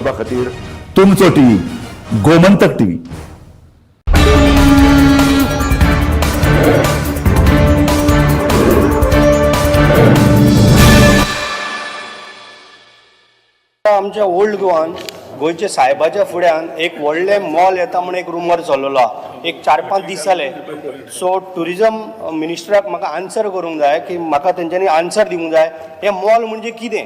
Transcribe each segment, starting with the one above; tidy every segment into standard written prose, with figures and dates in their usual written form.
करपा खातीर तुमचो टीव्ही गोमंतक टीव्ही। आमच्या ओल्ड गोवान गोंयच्या साहेबाच्या फुड्यान एक व्हडलें मॉल येता म्हणून एक रुमर चल्लोलो आहा। एक 4-5 दीस जाले। सो टुरिजम मिनिस्टराक म्हाका आन्सर करूंक जाय की म्हाका तेंच्यांनी आन्सर दिवंक जाय हे मॉल म्हणजे कितें।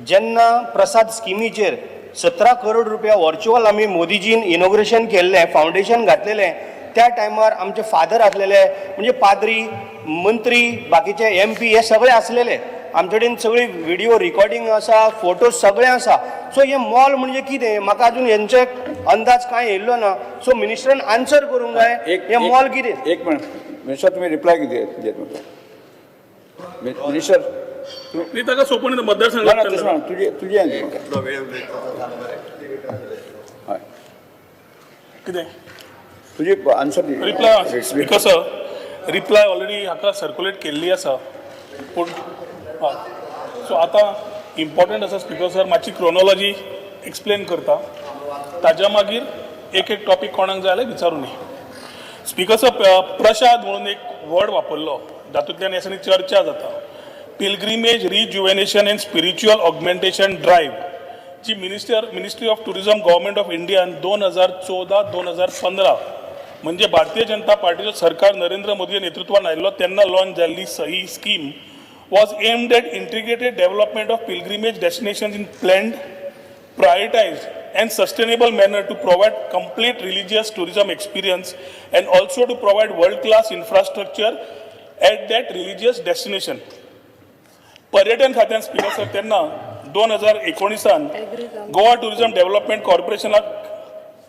जेन्ना प्रसाद स्किमीचेर 17 करोड रुपया व्हर्च्युअल आमी मोदीजीन इनॉग्रेशन केल्लें, फावंडेशन घातलेलें, त्या टायमार आमचे फादर आसलेले, म्हणजे पाद्री, मंत्री, बाकीचे MP हे सगळे आसलेले। आमचे कडेन सगळी व्हिडिओ रिकॉर्डिंग आसा, फोटो सगळे आसा। सो हे मॉल म्हणजे कितें म्हाका अजून हेंचे अंदाज कांय येयल्लो ना। सो मिनिस्टरान आन्सर करूंक जाय हे मॉल कितें। एक मिनिट मिनिस्टर, तुम्ही रिप्लाय कितें दित मिनिस्टर? न्ही ताका सोपून मतदारसंघात तुझे हय कितें तुझी answer the. Reply because reply already हाका सर्क्युलेट केल्ली आसा। पूण हय, सो आतां इम्पॉर्टंट आसा स्पीकर सर मातशी क्रोनॉलॉजी एक्सप्लेन करता, ताज्या मागीर एक एक टॉपीक कोणाक जाय जाल्यार विचारूं न्ही। स्पीकर सर प्रसाद म्हणून एक वर्ड वापरलो, जातूंतल्यान ह्या दिसांनी चर्चा जाता। Pilgrimage rejuvenation and spiritual augmentation drive जी ministry of tourism government of इंडियान 2014-2015 म्हणजे भारतीय जनता पार्टीचो सरकार नरेंद्र मोदी नेतृत्वान आयिल्लो तेन्ना लॉन्च जाल्ली ही scheme was aimed at integrated development of pilgrimage destinations in planned, prioritized and sustainable manner to provide complete religious tourism experience and also to provide world-class infrastructure at that religious destination. पर्यटन खात्यान speaker sir तेन्ना 2019 Goa tourism development कॉर्पोरेशनाक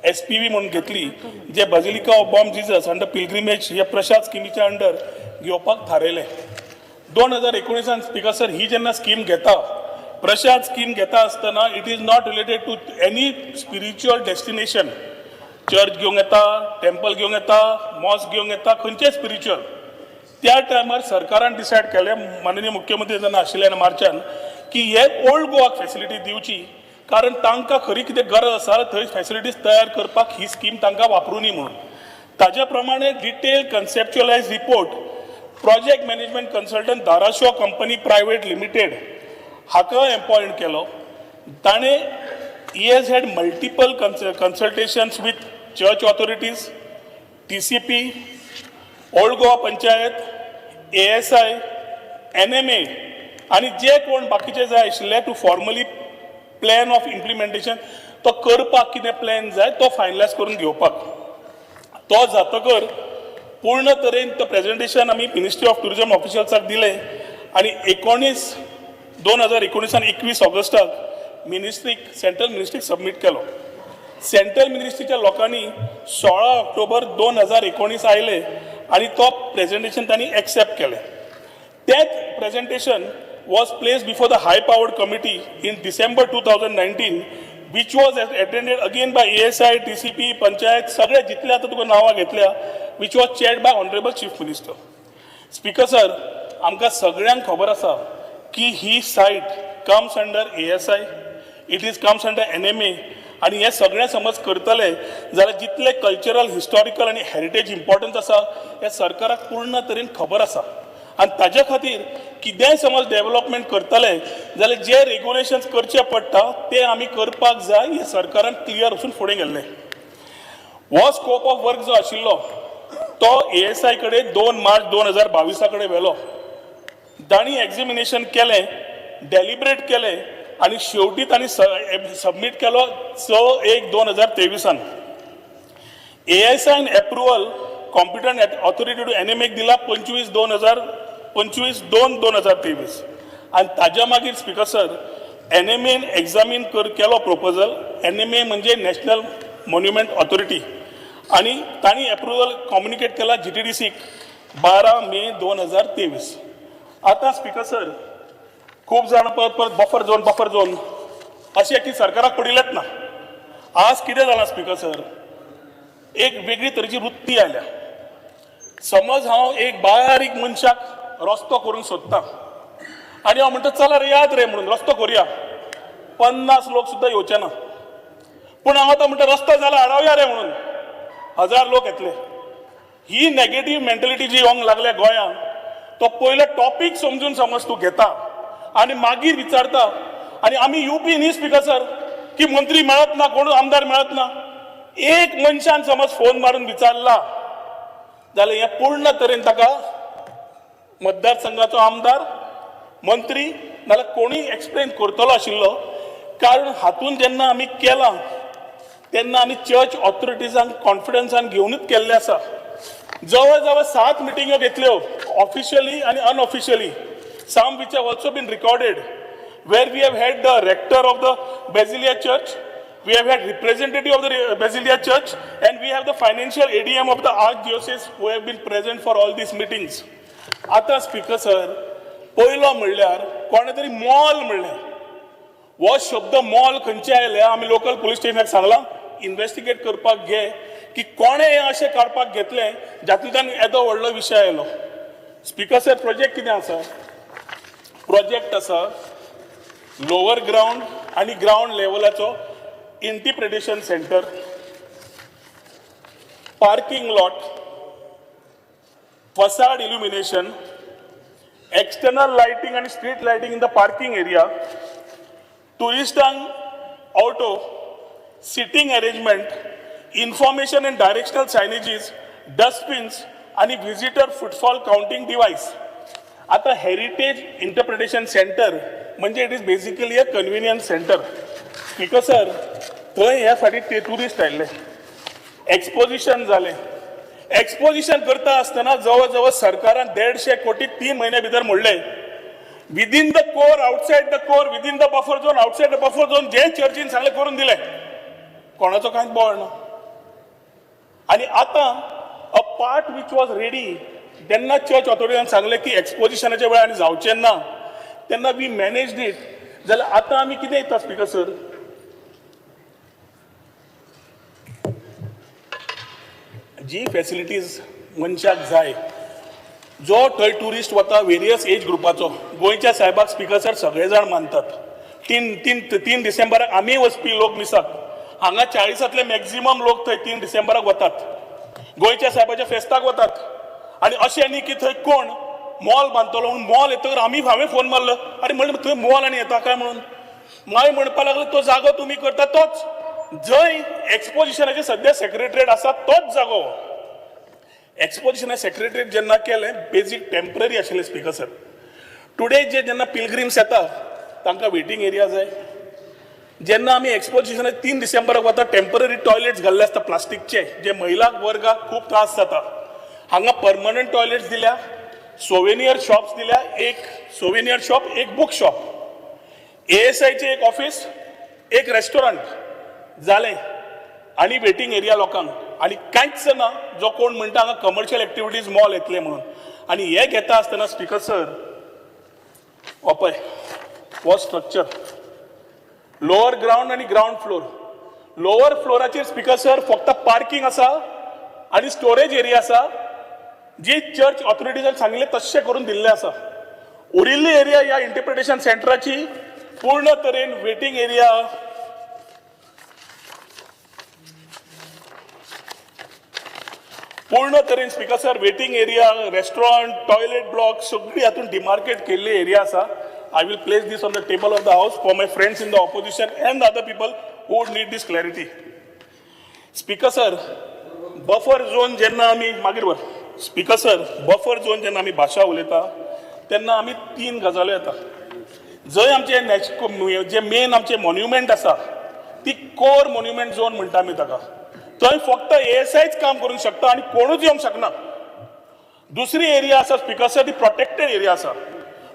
SPV म्हणून घेतली, जे basilica of Bom Jesus under pilgrimage हे Prasad स्किमीच्या under घेवपाक थारायलें। 2019 स्पीकर सर ही जेन्ना स्कीम घेता, प्रसाद स्कीम घेता आसतना it is not related to any spiritual destination. Church घेवंक येता, टेम्पल घेवंक येता, मॉस्क घेवंक येता, खंयचें स्पिरिच्युअल। त्या टायमार सरकारान डिसायड केलें, माननीय मुख्यमंत्री जेन्ना आशिल्ले मार्चान, की हे ओल्ड गोवाक फॅसिलिटी दिवची, कारण तांकां खरी कितें गरज आसा थंय फॅसिलिटीज तयार करपाक ही स्कीम तांकां वापरूनी म्हणून। ताज्या प्रमाणे detail conceptualise report project management consultant Dharashiv company private limited हाका अपॉइंट केलो। ताणें he has had multiple consultations with church authorities, TCP, old Goa panchayat, ASI, NMA आनी जे कोण बाकीचे जाय आशिल्ले to formally plan of implementation तो करपाक कितें प्लॅन जाय तो फायनलायज करून घेवपाक। तो जातकर पूर्ण तरेन तो प्रेजेंटेशन आमी मिनिस्ट्री ऑफ टुरिझम ऑफिशियल्साक दिलें आनी 21 ऑगस्टाक सेंट्रल मिनिस्ट्रीक सबमीट केलो। सेंट्रल मिनिस्ट्रीच्या लोकांनी 16 ऑक्टोबर 2019 आयले आनी तो प्रेजेंटेशन तांणी एक्सेप्ट केलें। तेच presentation was placed before the high powered committee in December 2019, which was attended again by ASI, TCP, Panchayat, सगळे जितले आता तुका नांवां घेतल्या, which was chaired by Honorable Chief Minister. Speaker sir, आमकां सगळ्यांक खबर आसा की ही सायट comes under ASI, it is comes under NMA, आणि हे सगळें समज करतले जाल्यार जितले कल्चरल, हिस्टॉरिकल आनी हेरिटेज इम्पॉर्टन्स आसा हे सरकाराक पूर्ण तरेन खबर आसा। आणि ताज्या खातीर कितेंय समज डेव्हलपमेंट करतले जाल्यार जे रेग्युलेशन्स करचे पडटा ते आमी करपाक जाय, हे सरकारान क्लियर वचून फुडें गेल्लें। हो स्कोप ऑफ वर्क जो आशिल्लो तो ASI कडेन 2 मार्च 2022 कडेन व्हेलो। तांणी एक्झामिनेशन केलें, डेलिब्रेट केलें आनी शेवटी तांणी सबमीट केलो 6/1/2023। ASI approval competent authority to NMA दिला 25/2/2023 आणि ताज्या मागीर स्पीकर सर NMA एक्झामीन केलो प्रपोजल। NMA म्हणजे नॅशनल मॉन्युमेंट ऑथॉरिटी आणि तांणी एप्रुवल कम्युनिकेट केला GTDCक 12 मे 2023। आता स्पीकर सर खूप जाण परत बफर झोन अशें की सरकाराक पडिल्लेच ना। आज कितें जालां स्पीकर सर, एक वेगळी तरेची वृत्ती आयल्या। समज हांव एक बारीक मनशाक रस्तो करूंक सोदता आनी हांव म्हणटा चला रे याद रे म्हणून रस्तो करुया, 50 लोक सुद्दां येवचे ना। पूण हांव आतां म्हणटा रस्तो जाल्यार हाडवया रे म्हणून 1000 लोक येतले. ही नेगेटिव्ह मेंटलिटी जी येवंक लागल्या गोंयांत, तो पयलो टॉपीक समजून समज तूं घेता आनी मागीर विचारता, आनी आमी येवपी न्ही स्पिकर सर की मंत्री मेळत ना, कोण आमदार मेळत ना. एक मनशान समज फोन मारून विचारला जाल्यार हें पूर्ण तरेन ताका मतदारसंघाचो आमदार, मंत्री नाल्यार कोणूय एक्सप्लेन करतलो आशिल्लो. कारण हातूंत जेन्ना आमी केलां तेन्ना आमी चर्च ऑथॉरिटीजांक कॉन्फिडन्सान घेवनूच केल्लें आसा. जवळ जवळ 7 मिटिंग्यो घेतल्यो ऑफिशियली आनी unofficially, some which have also been recorded, where we have had the rector of the Basilia Church, we have had representative of the Basilia Church, and we have the financial ADM of the Archdiocese who have been present for all these meetings. आता speaker sir, पयलो म्हणल्यार कोणे तरी mall म्हणलें. हो शब्द mall खंयचे आयले आमी लोकल पुलीस स्टेशनाक सांगलां इन्व्हेस्टिगेट करपाक घे की कोणे हें अशें काडपाक घेतलें जातूंतल्यान येदो व्हडलो विशय आयलो. स्पीकर सर, प्रोजेक्ट कितें आसा? प्रोजेक्ट आसा लोअर ग्राउंड आनी ग्राउंड लेवलाचो interpretation centre, parking lot, facade illumination, external lighting and street lighting in the parking area, tourist auto, sitting arrangement, information and directional signages, dustbins and visitor footfall counting device. आता heritage interpretation centre म्हणजे it is basically a convenience centre. Speaker sir, थंय ह्या फाटी ते tourist आयिल्ले, exposition जालें. Exposition करता आसतना जवळ जवळ सरकारान 150 कोटी 3 महिन्या भितर मोडले. Within the core, outside the core, within the buffer zone, outside the buffer zone, जे चर्चीन सांगले करून दिले. कोणाचो कांयच बोळ ना. आणि आता a part which was ready, जेन्ना चर्च ऑथॉरिटीन सांगले की एक्सपोजिशनाच्या वेळार जावचें ना, तेन्ना वी मॅनेज्ड इट. जाल्यार आतां आमी कितें येता स्पीकर सर, जी फॅसिलिटीज मनशाक जाय, जो थंय टुरिस्ट वता वेरियस एज ग्रुपाचो, गोंयच्या साहेबाक स्पीकर सर सगळे जाण मानतात. 3 डिसेंबराक आमी वचपी लोक मिसाक, हांगा 40तले मॅक्झिमम लोक थंय 3 डिसेंबराक वतात, गोंयच्या साहेबाच्या फेस्ताक वतात. आनी अशें न्ही की थंय कोण मॉल बांदतलो म्हणून मॉल येतकर हांवें फोन मारलो, अरे म्हणलें थंय मॉल आनी येता काय म्हणून. मागीर म्हणपाक लागलो तो जागो तुमी करता तोच, जंय एक्सपोजिशनाचे सद्या सेक्रेटरीएट आसा तोच जागो. एक्सपोजिशना सेक्रेटरीएट जेन्ना केलें बेजीक टेम्पररी आशिल्लें स्पीकर सर. टुडे जेन्ना पिलग्रिम्स येता तांकां वेटिंग एरिया जाय. जेन्ना आमी एक्सपोजिशनाक 3 डिसेंबराक वता टेम्पररी टॉयलेट्स घाल्ले आसता प्लास्टिकचे, जे महिला वर्गाक खूब त्रास जाता. हांगा परमनंट टॉयलेट्स दिल्या, सोवेनियर शॉप्स दिल्या, एक सोवेनियर शॉप, एक बुक शॉप, ASIचे एक ऑफिस, एक रेस्टॉरंट जालें, आनी वेटिंग एरिया लोकांक. आनी कांयच ना जो कोण म्हणटा हांगा कमर्शियल एक्टिविटीज मॉल येतले म्हणून. आनी हे घेता आसतना स्पीकर सर, हो पळय हो स्ट्रक्चर, लोअर ग्राउंड आनी ग्राउंड फ्लोर. लोअर फ्लोराचेर स्पीकर सर फक्त पार्किंग आसा आनी स्टोरेज एरिया आसा, जी चर्च ऑथॉरिटीजान सांगिल्ले तशें करून दिल्ले आसा. उरिल्ली एरिया ह्या इंटरप्रिटेशन सेंटराची पूर्ण तरेन वेटिंग एरिया, पूर्ण तरेन speaker sir waiting area, restaurant, toilet block सगळी हातूंत डिमार्केट केल्ली एरिया आसा. I will place this on the table of the house for my friends in the opposition and other people who would need this clarity. Speaker sir, buffer zone जेन्ना आमी मागीर वर speaker sir, buffer zone जेन्ना आमी भाशा उलयता तेन्ना आमी 3 गजाल्यो येता. जंय आमचे जे मेन आमचे मॉन्युमेंट आसा ती कोर मॉन्युमेंट झोन म्हणटा आमी ताका, थंय फक्त ASIच काम करूंक शकता आनी कोणूच येवंक शकना. दुसरी एरिया आसा स्पीकर सर, ती प्रोटेक्टेड एरिया आसा.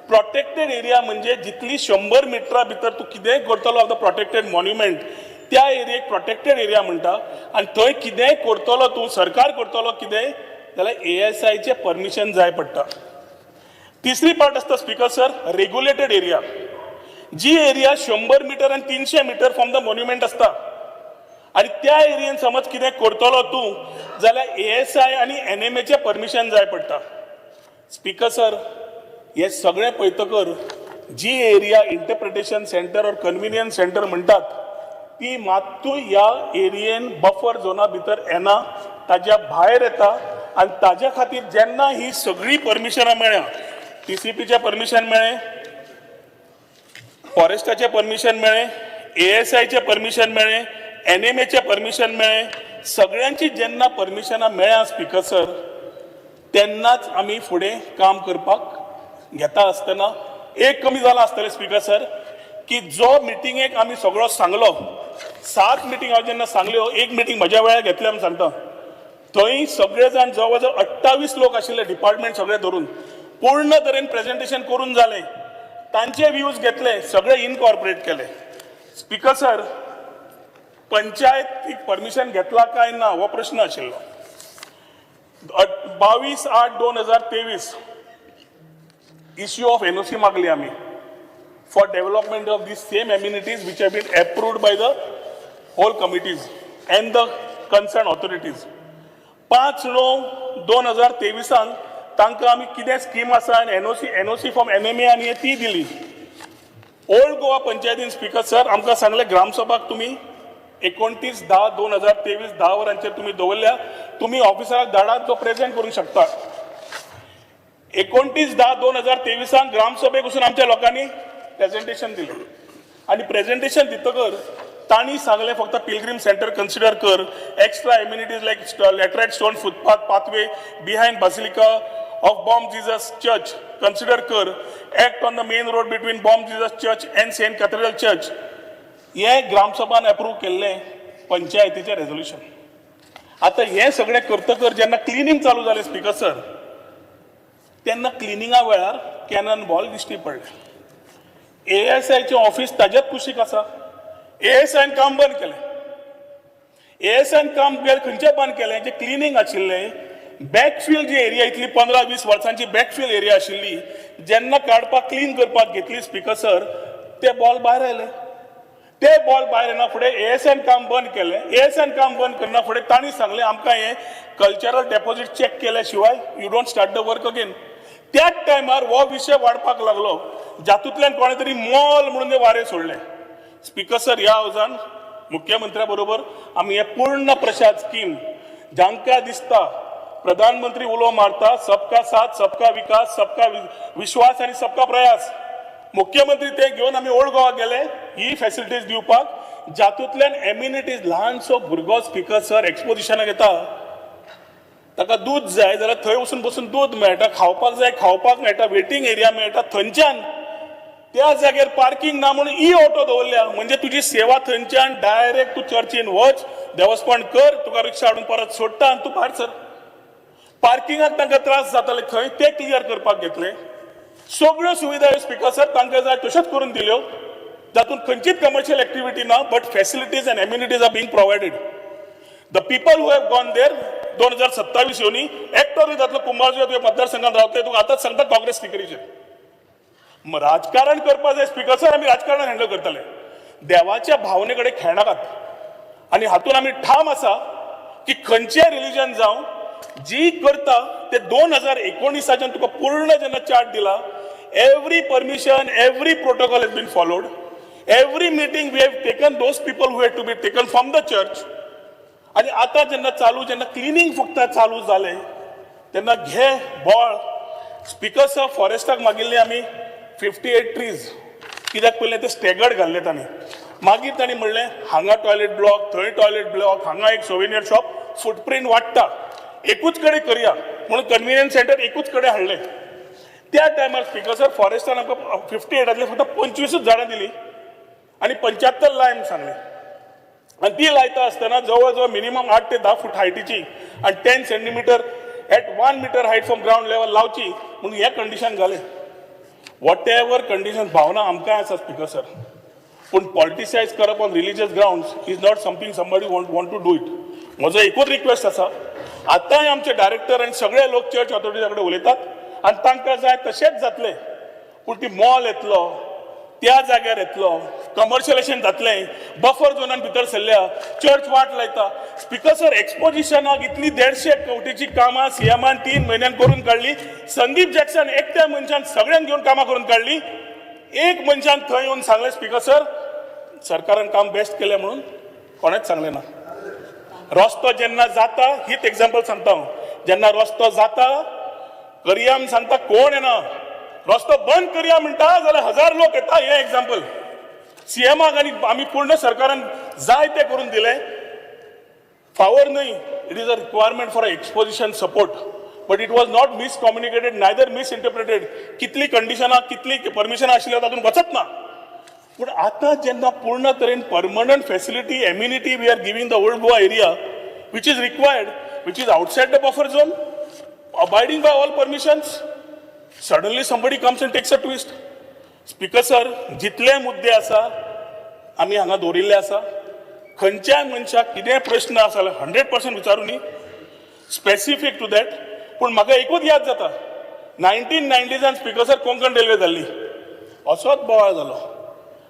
प्रोटेक्टेड एरिया म्हणजे जितली 100 मिटरा भितर तूं कितेंय करतलो ऑफ द प्रोटेक्टेड मॉन्युमेंट, त्या एरियेक प्रोटेक्टेड एरिया म्हणटा. आनी थंय कितेंय करतलो तूं, सरकार करतलो कितेंय जाल्यार ASIचे परमिशन जाय पडटा. तिसरी पार्ट आसता स्पीकर सर, रेग्युलेटेड एरिया. जी एरिया 100 मिटर आनी 300 मिटर फ्रॉम द मॉन्युमेंट आसता, आनी त्या एरियेन समज कितें करतलो तूं जाल्यार ASI आनी NMAचे परमिशन जाय पडटा. स्पीकर सर, हे सगळें पळयतकर जी एरिया इंटरप्रिटेशन सेंटर और कन्व्हिनियन्स सेंटर म्हणटात ती मात्तूय ह्या एरियेन बफर झोना भितर येना, ताज्या भायर येता आनी ताज्या खातीर जेन्ना ही सगळी परमिशनां मेळ्ळ्या, TCPचें परमिशन मेळ्ळें, फॉरेस्टाचें परमिशन मेळ्ळें, ASIचें परमिशन मेळ्ळें, NMAचें परमिशन मेळ्ळें, सगळ्यांची जेन्ना परमिशनां मेळ्ळ्या स्पीकर सर, तेन्नाच आमी फुडें काम करपाक घेता आसतना एक कमी जाला आसतलें स्पीकर सर, की जो मिटिंगेक आमी सगळो सांगलो, 7 मिटींग हांव जेन्ना सांगल्यो, एक मिटींग म्हज्या वेळार घेतल्या म्हूण सांगता, थंय सगळे जाण जवळ जवळ 28 लोक आशिल्ले डिपार्टमेंट सगळे धरून पूर्ण तरेन प्रेजेंटेशन करून जालें, तांचे व्ह्यूज घेतले, सगळे इनकॉर्पोरेट केले. स्पीकर सर, पंचायतीक परमिशन घेतला काय ना हो प्रश्न आशिल्लो. 22/8/2023 इश्यू ऑफ NOC मागली आमी for development of these same amenities which have been approved by the whole committees and the concerned authorities. 5/9/2023 तांकां आमी कितें स्कीम आसा आनी NOC फ्रॉम NMA आनी ती दिली. ओल्ड गोवा पंचायतीन स्पीकर सर आमकां सांगलें ग्रामसभाक तुमी 29/10/2023 10 वरांचेर तुमी दवरल्या, तुमी ऑफिसराक धाडात, तो प्रेजेंट करूंक शकता. 29/10/2023 ग्रामसभेक वचून आमच्या लोकांनी प्रेजेंटेशन दिलें आनी प्रेजेंटेशन दितकर तांणी सांगलें फक्त पिलग्रीम सेंटर कन्सिडर कर, extra amenities like laterite stone footpath pathway behind basilica of Bom Jesus church consider कर, act on the main road between Bom Jesus church and saint cathedral church. हे ग्रामसभान approve केल्लें पंचायतीचें resolution. आतां हें सगळें करतकर जेन्ना cleaning चालू जालें स्पीकर सर, तेन्ना क्लिनिंगा वेळार कॅनन बॉल दिश्टी पडले. ASIचें ऑफिस ताज्याच कुशीक आसा. ASIन काम बंद केलें. ASIन काम खंयचें बंद केलें, जें क्लिनींग आशिल्लें, बॅकफील जी एरिया इतली 15-20 वर्सांची बॅकफील एरिया आशिल्ली, जेन्ना काडपाक क्लीन करपाक घेतली स्पीकर सर, ते बॉल भायर आयले. ते बॉल भायर येना फुडें ASIन काम बंद केलें. ASIन काम बंद करना फुडें तांणी सांगलें आमकां हें कल्चरल डेपॉझिट चॅक केल्या शिवाय you don't start the work again. त्याच टायमार हो विशय वाडपाक लागलो, जातूंतल्यान कोणे तरी मॉल म्हणून ते वारे सोडले. स्पीकर सर, ह्या हावजान मुख्यमंत्र्या बरोबर आमी हे पूर्ण प्रसाद स्कीम, जांकां दिसता प्रधानमंत्री उलो मारता सबका साथ सबका विकास सबका विश्वास आनी सबका प्रयास, मुख्यमंत्री ते घेवन आमी ओल्ड गोवा गेले ही फॅसिलिटीज दिवपाक, जातूंतल्यान एम्युनिटीज ल्हानसो भुरगो स्पीकर सर एक्सपोजिशनाक येता, ताका दूध जाय जाल्यार थंय वचून बसून दूध मेळटा, खावपाक जाय खावपाक मेळटा, वेटिंग एरिया मेळटा, थंयच्यान त्या जाग्यार पार्किंग ना म्हणून ऑटो दवरल्या, म्हणजे तुजी सेवा थंयच्यान डायरेक्ट तूं चर्चीन वच, देवस्थान कर, तुका रिक्षा हाडून परत सोडटा आनी तूं भायर सर. पार्किंगाक तांकां त्रास जाताले थंय, ते क्लियर करपाक घेतले. सगळ्यो सुविधा स्पीकर सर तांकां जाय तश्योच करून दिल्यो, जातून खंयचीच कमर्शियल एक्टिविटी ना, but facilities and amenities are being provided. The people who have gone there 2027 येवनी एक्टरूय जातलो, कुंभारजुव्या तुवें मतदारसंघात रावतले, तुका आतांच सांगता काँग्रेस स्टिकरीचेर. राजकारण करपाक जाय स्पीकर सर, आमी राजकारण हँडल करतले, देवाच्या भावने कडेन खेळनाकात. आनी हातून आमी ठाम आसा की खंयचें रिलीजन जावं, जी करता ते 2019 तुका पूर्ण जेन्ना चार्ट दिला, every permission every protocol has been followed, every meeting we have taken those people who had to be taken from the church. आनी आतां जेन्ना क्लिनींग फक्त चालू जालें तेन्ना घे बॉळ स्पीकर सर, फॉरेस्टाक मागिल्ले आमी 58 ट्रीज, कित्याक पयलें ते स्टेगर्ड घाल्ले तांणी, मागीर तांणी म्हणलें हांगा टॉयलेट ब्लॉक, थंय टॉयलेट ब्लॉक, हांगा एक सोविनियर शॉप, फुटप्रिंट वाडटा, एकूच कडेन करया म्हणून कन्व्हिनियन्स सेंटर एकूच कडेन हाडलें. त्या टायमार स्पीकर सर फॉरेस्टान आमकां 58 फक्त 25 झाडां दिली आनी 75 लाय म्हूण सांगलें. आनी ती लायता आसतना जवळ जवळ मिनिमम 8 ते 10 फूट हायटीची आनी 10 centimetre at 1 metre height from ground level लावची म्हणून हें कंडिशन घालें. वॉट एवर कंडिशन भावना आमकां आसा स्पीकर सर, पूण पॉलिटिसायज करप on religious grounds is not something somebody want to do it. म्हजो एकूच रिक्वेस्ट आसा, आतांय आमचे डायरेक्टर आनी सगळे लोक चर्च ऑथॉरिटीजा कडेन उलयतात आनी तांकां जाय तशेंच जातलें, पूण ती मॉल येतलो, त्या जाग्यार येतलो, कमर्शियलायजेशन जातलें, बफर झोनान भितर सरल्या, चर्च वाट लायता. स्पीकर सर, एक्सपोजिशनाक इतली 150 कोटीची कामां सीएमान 3 म्हयन्यान करून काडली, संदीप जॅक्सन एकट्या मनशान सगळ्यांक घेवन कामां करून काडली. एक मनशान थंय येवन सांगलें स्पीकर सर, सरकारान काम बेस्ट केलें म्हणून कोणेच सांगलें ना. रस्तो जेन्ना जाता हीच एग्जाम्पल सांगता हांव. जेन्ना रस्तो जाता करया म्हूण सांगता कोण येना. रस्तो बंद करया म्हणटा जाल्यार 1000 लोक येता. हें एग्जाम्पल सीएमाक आनी आमी पूर्ण सरकारान जाय तें करून दिलें. फावर न्हय, it is a requirement for exposition support, but it was not miscommunicated, neither misinterpreted. कितली कंडिशनां कितली परमिशनां आशिल्ल्यो तातूंत वचत ना. पूण आतां जेन्ना पूर्ण तरेन permanent facility amenity we are giving the old Goa area which is required, which is outside the buffer zone, abiding by all permissions, suddenly somebody comes and takes a twist. Speaker sir, जितले मुद्दे आसा आमी हांगा दवरिल्ले आसा. खंयच्याय मनशाक कितेंय प्रश्न आसा जाल्यार 100% विचारूं न्ही, स्पेसिफीक टू दॅट. पूण म्हाका एकूच याद जाता, 1990s speaker sir Konkan railway जाल्ली, असोच बोवाळ जालो.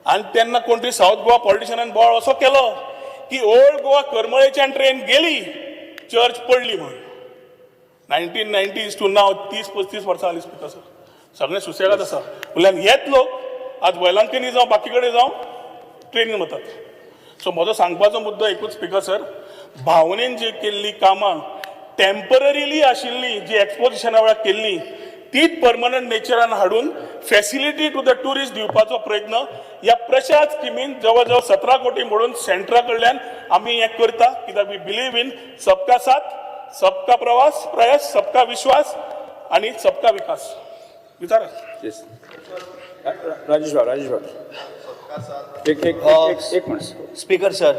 आनी तेन्ना कोण तरी साऊथ गोवा पॉलिटिशनान बोवाळ असो केलो की ओल्ड गोवा करमळेच्यान ट्रेन गेली, चर्च पडली म्हणून. 1990s टू नाव 30-35 वर्सां जालीं स्पीकर सर. सगळें सुसेगाद आसा. म्हणल्यार हेच लोक आज वेलांकनी जावं बाकी कडेन जावं ट्रेनीन वतात. सो म्हजो सांगपाचो मुद्दो एकूच स्पीकर सर, भावनेन जी केल्ली कामां टेम्पररीली आशिल्ली जी एक्सपोजिशना वेळार केल्ली तीच परमनंट नेचरान हाडून फॅसिलिटी टू द ट्युरिस्ट दिवपाचो प्रयत्न ह्या प्रशांत स्किमीन जवळ जवळ 17 कोटी म्हणून सेंटरा कडल्यान आमी हें करता. कित्याक वी बिलीव इन सबका साथ, सबका प्रयास, सबका विश्वास आणि सबका विकास. विचारा. येस राजेश भाऊ एक मिनिट. स्पीकर सर,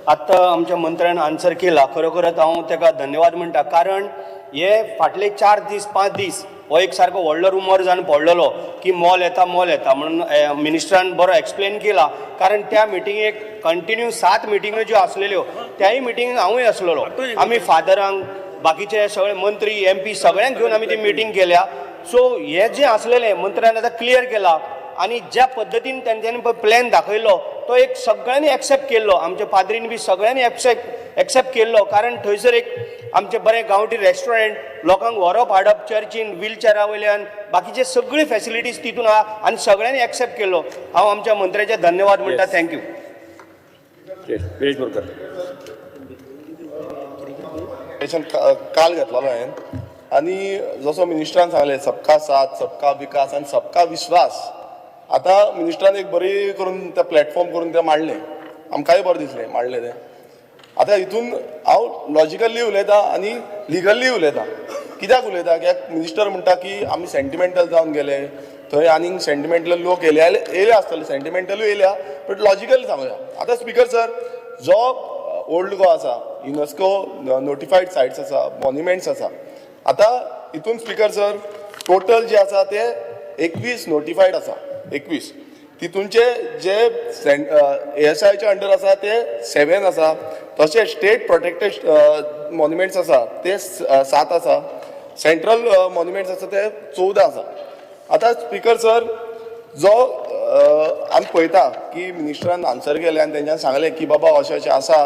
आत्ता आमच्या मंत्र्यान आन्सर केला. खरोखरच हांव ताका धन्यवाद म्हणटा. कारण हे फाटले 4 दीस 5 दीस हो एक सारको व्हडलो रुमर जावन पडलेलो की मॉल येता म्हणून मिनिस्टरान बरो एक्सप्लेन केला. कारण त्या मिटिंगेक कंटिन्यू 7 मिटिंगो ज्यो आसलेल्यो त्याय मिटिंगेक हांवूय आसलेलो. आमी फादरांक बाकीचे सगळे मंत्री MP सगळ्यांक घेवन आमी ती मिटींग केल्या. सो हे जे आसलेलें मंत्र्यान आतां क्लियर केला. आणि ज्या पद्दतीन तेंच्यांनी प्लॅन दाखयलो तो एक सगळ्यांनी एक्सेप्ट केल्लो. आमच्या पाद्रीन बी सगळ्यांनी एक्सेप्ट केल्लो. कारण थंयसर एक आमचे बरें गांवठी रेस्टॉरंट, लोकांक व्हरप हाडप चर्चीन, व्हीलचॅरा वयल्यान, बाकीचे सगळी फॅसिलिटीज तितून आहा आनी सगळ्यांनी एक्सेप्ट केल्लो. हांव आमच्या मंत्र्याचे धन्यवाद म्हणटा. थँक्यू. गिरीश बोरकर. काल घेतलेलो हांवें आनी जसो मिनिस्टरान सांगलें सबका साथ, सबका विकास आनी सबका विश्वास. आतां मिनिस्टरान एक बरी करून तें प्लॅटफॉर्म करून तें मांडलें. आमकांय बरें दिसलें मांडलें तें. आतां हितून हांव लॉजिकली उलयतां आनी लिगली उलयतां. कित्याक उलयतां? कित्याक मिनिस्टर म्हणटा की आमी सेंटिमेंटल जावन गेले, थंय आनीक सेंटिमेंटल लोक येयले आसतले, सेंटिमेंटलूय येयल्या, बट लॉजिकली सांगुया. आतां स्पीकर सर, जो ओल्ड गोवा आसा, युनेस्को नोटिफायड सायट्स आसा, मॉन्युमेंट्स आसा, आतां हितून स्पीकर सर टोटल जे आसा ते 21 नोटिफायड आसा. 21 तितूंचे जे ASIच्या अंडर आसा ते 7 आसा. तशें स्टेट प्रोटेक्टेड मॉन्युमेंट्स आसा ते 7 आसा. सेंट्रल मॉन्युमेंट्स आसा ते 14 आसा. आतां स्पीकर सर, जो आमी पळयता की मिनिस्टरान आन्सर केलें आनी तेंच्यान सांगलें की बाबा अशें अशें आसा,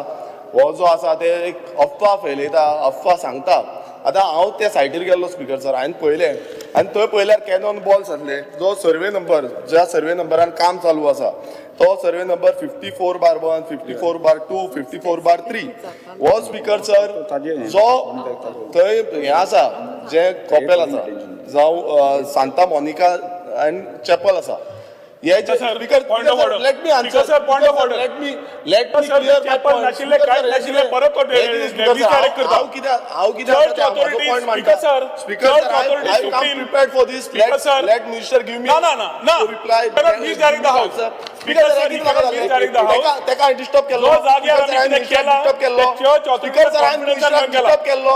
हो जो आसा ते एक अफवा फैलयता, अफवा सांगता. आतां हांव त्या सायटीर गेल्लो स्पीकर सर, हांवें पळयलें आनी थंय पळयल्यार कॅनॉन बॉल्स आसले. जो सर्वे नंबर, ज्या सर्वे नंबरान काम चालू आसा तो सर्वे नंबर 54/1, 54/2, 54/3. हो स्पीकर सर जो थंय हें आसा, जें कॉपेल आसा, जावं सांता मोनिका एंड चॅपल आसा, हे जे speaker let me answer, let me clear my point. नाशिल्ले काय नाशिल्ले परत तो डिस्करेक्ट करता. हांव कित्याक पॉइंट मांडटा. Speaker sir, I come prepared for this. Let minister give me reply. Please direct the house. Speaker sir, तेका हांवें डिस्टर्ब केल्लो. स्पीकर सर, हांवें मिनिस्टराक डिस्टर्ब केल्लो.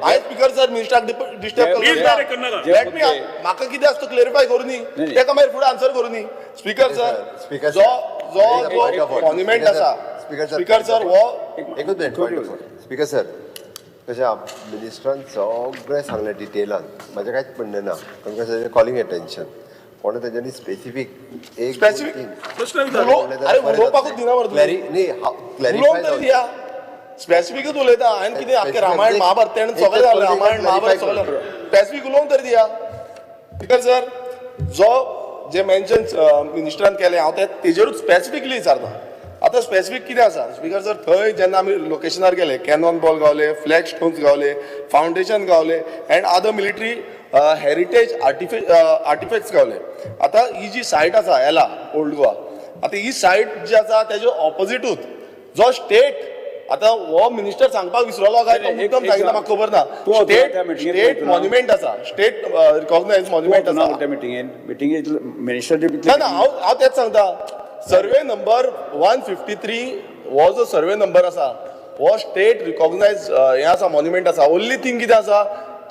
हांवें स्पीकर सर मिनिस्टराक डिस्टर्ब केल्लो. लेट मी, म्हाका कितें आसता क्लेरिफाय करूं न्ही, तेका मागीर फुडें आन्सर करूं न्ही. स्पीकर सर, जो मॉन्युमेंट आसा, स्पीकर सर हो एकूच मिनिट. स्पीकर सर, कशें मिनिस्टरान सगळें सांगलें डिटेलान, म्हाजें कांयच म्हणणें ना. तुमकां कॉलिंग एटेन्शन कोणे तेज्यांनी स्पेसिफीक एक उलोवपाकूच दिना मरे. स्पेसिफिकूच उलयता. हांवें कितें आख्खें रामायण महाभारत तेणें सगळें जालें. रामायण महाभारत सगळें स्पेसिफीक उलोवंक तरी दिया. स्पीकर सर, जो जे मेन्शन मिनिस्टरान केलें हांव तेजेरूच स्पेसिफिकली विचारता. आतां स्पेसिफीक कितें आसा स्पीकर सर थंय जेन्ना आमी लोकेशनार गेले कॅनॉन बॉल गावले फ्लॅग स्टोन्स गावले फावंडेशन गावले and other military heritage artifacts गावले. आतां ही जी सायट आसा एला ओल्ड गोवा आतां ही सायट जी आसा तेजे ऑपोजिटूच जो स्टेट आतां हो मिनिस्टर सांगपाक विसरलो काय तो मुद्दम सांगितला म्हाका खबर ना. स्टेट मॉन्युमेंट आसा स्टेट रिकॉग्नायज मॉन्युमेंट आसा. मिटिंगेंत मिनिस्टर ना ना हांव तेच सांगता सर्वे नंबर 153 हो जो सर्वे नंबर आसा हो स्टेट रिकॉग्नायज हें आसा मॉन्युमेंट आसा. ओन्ली थिंग कितें आसा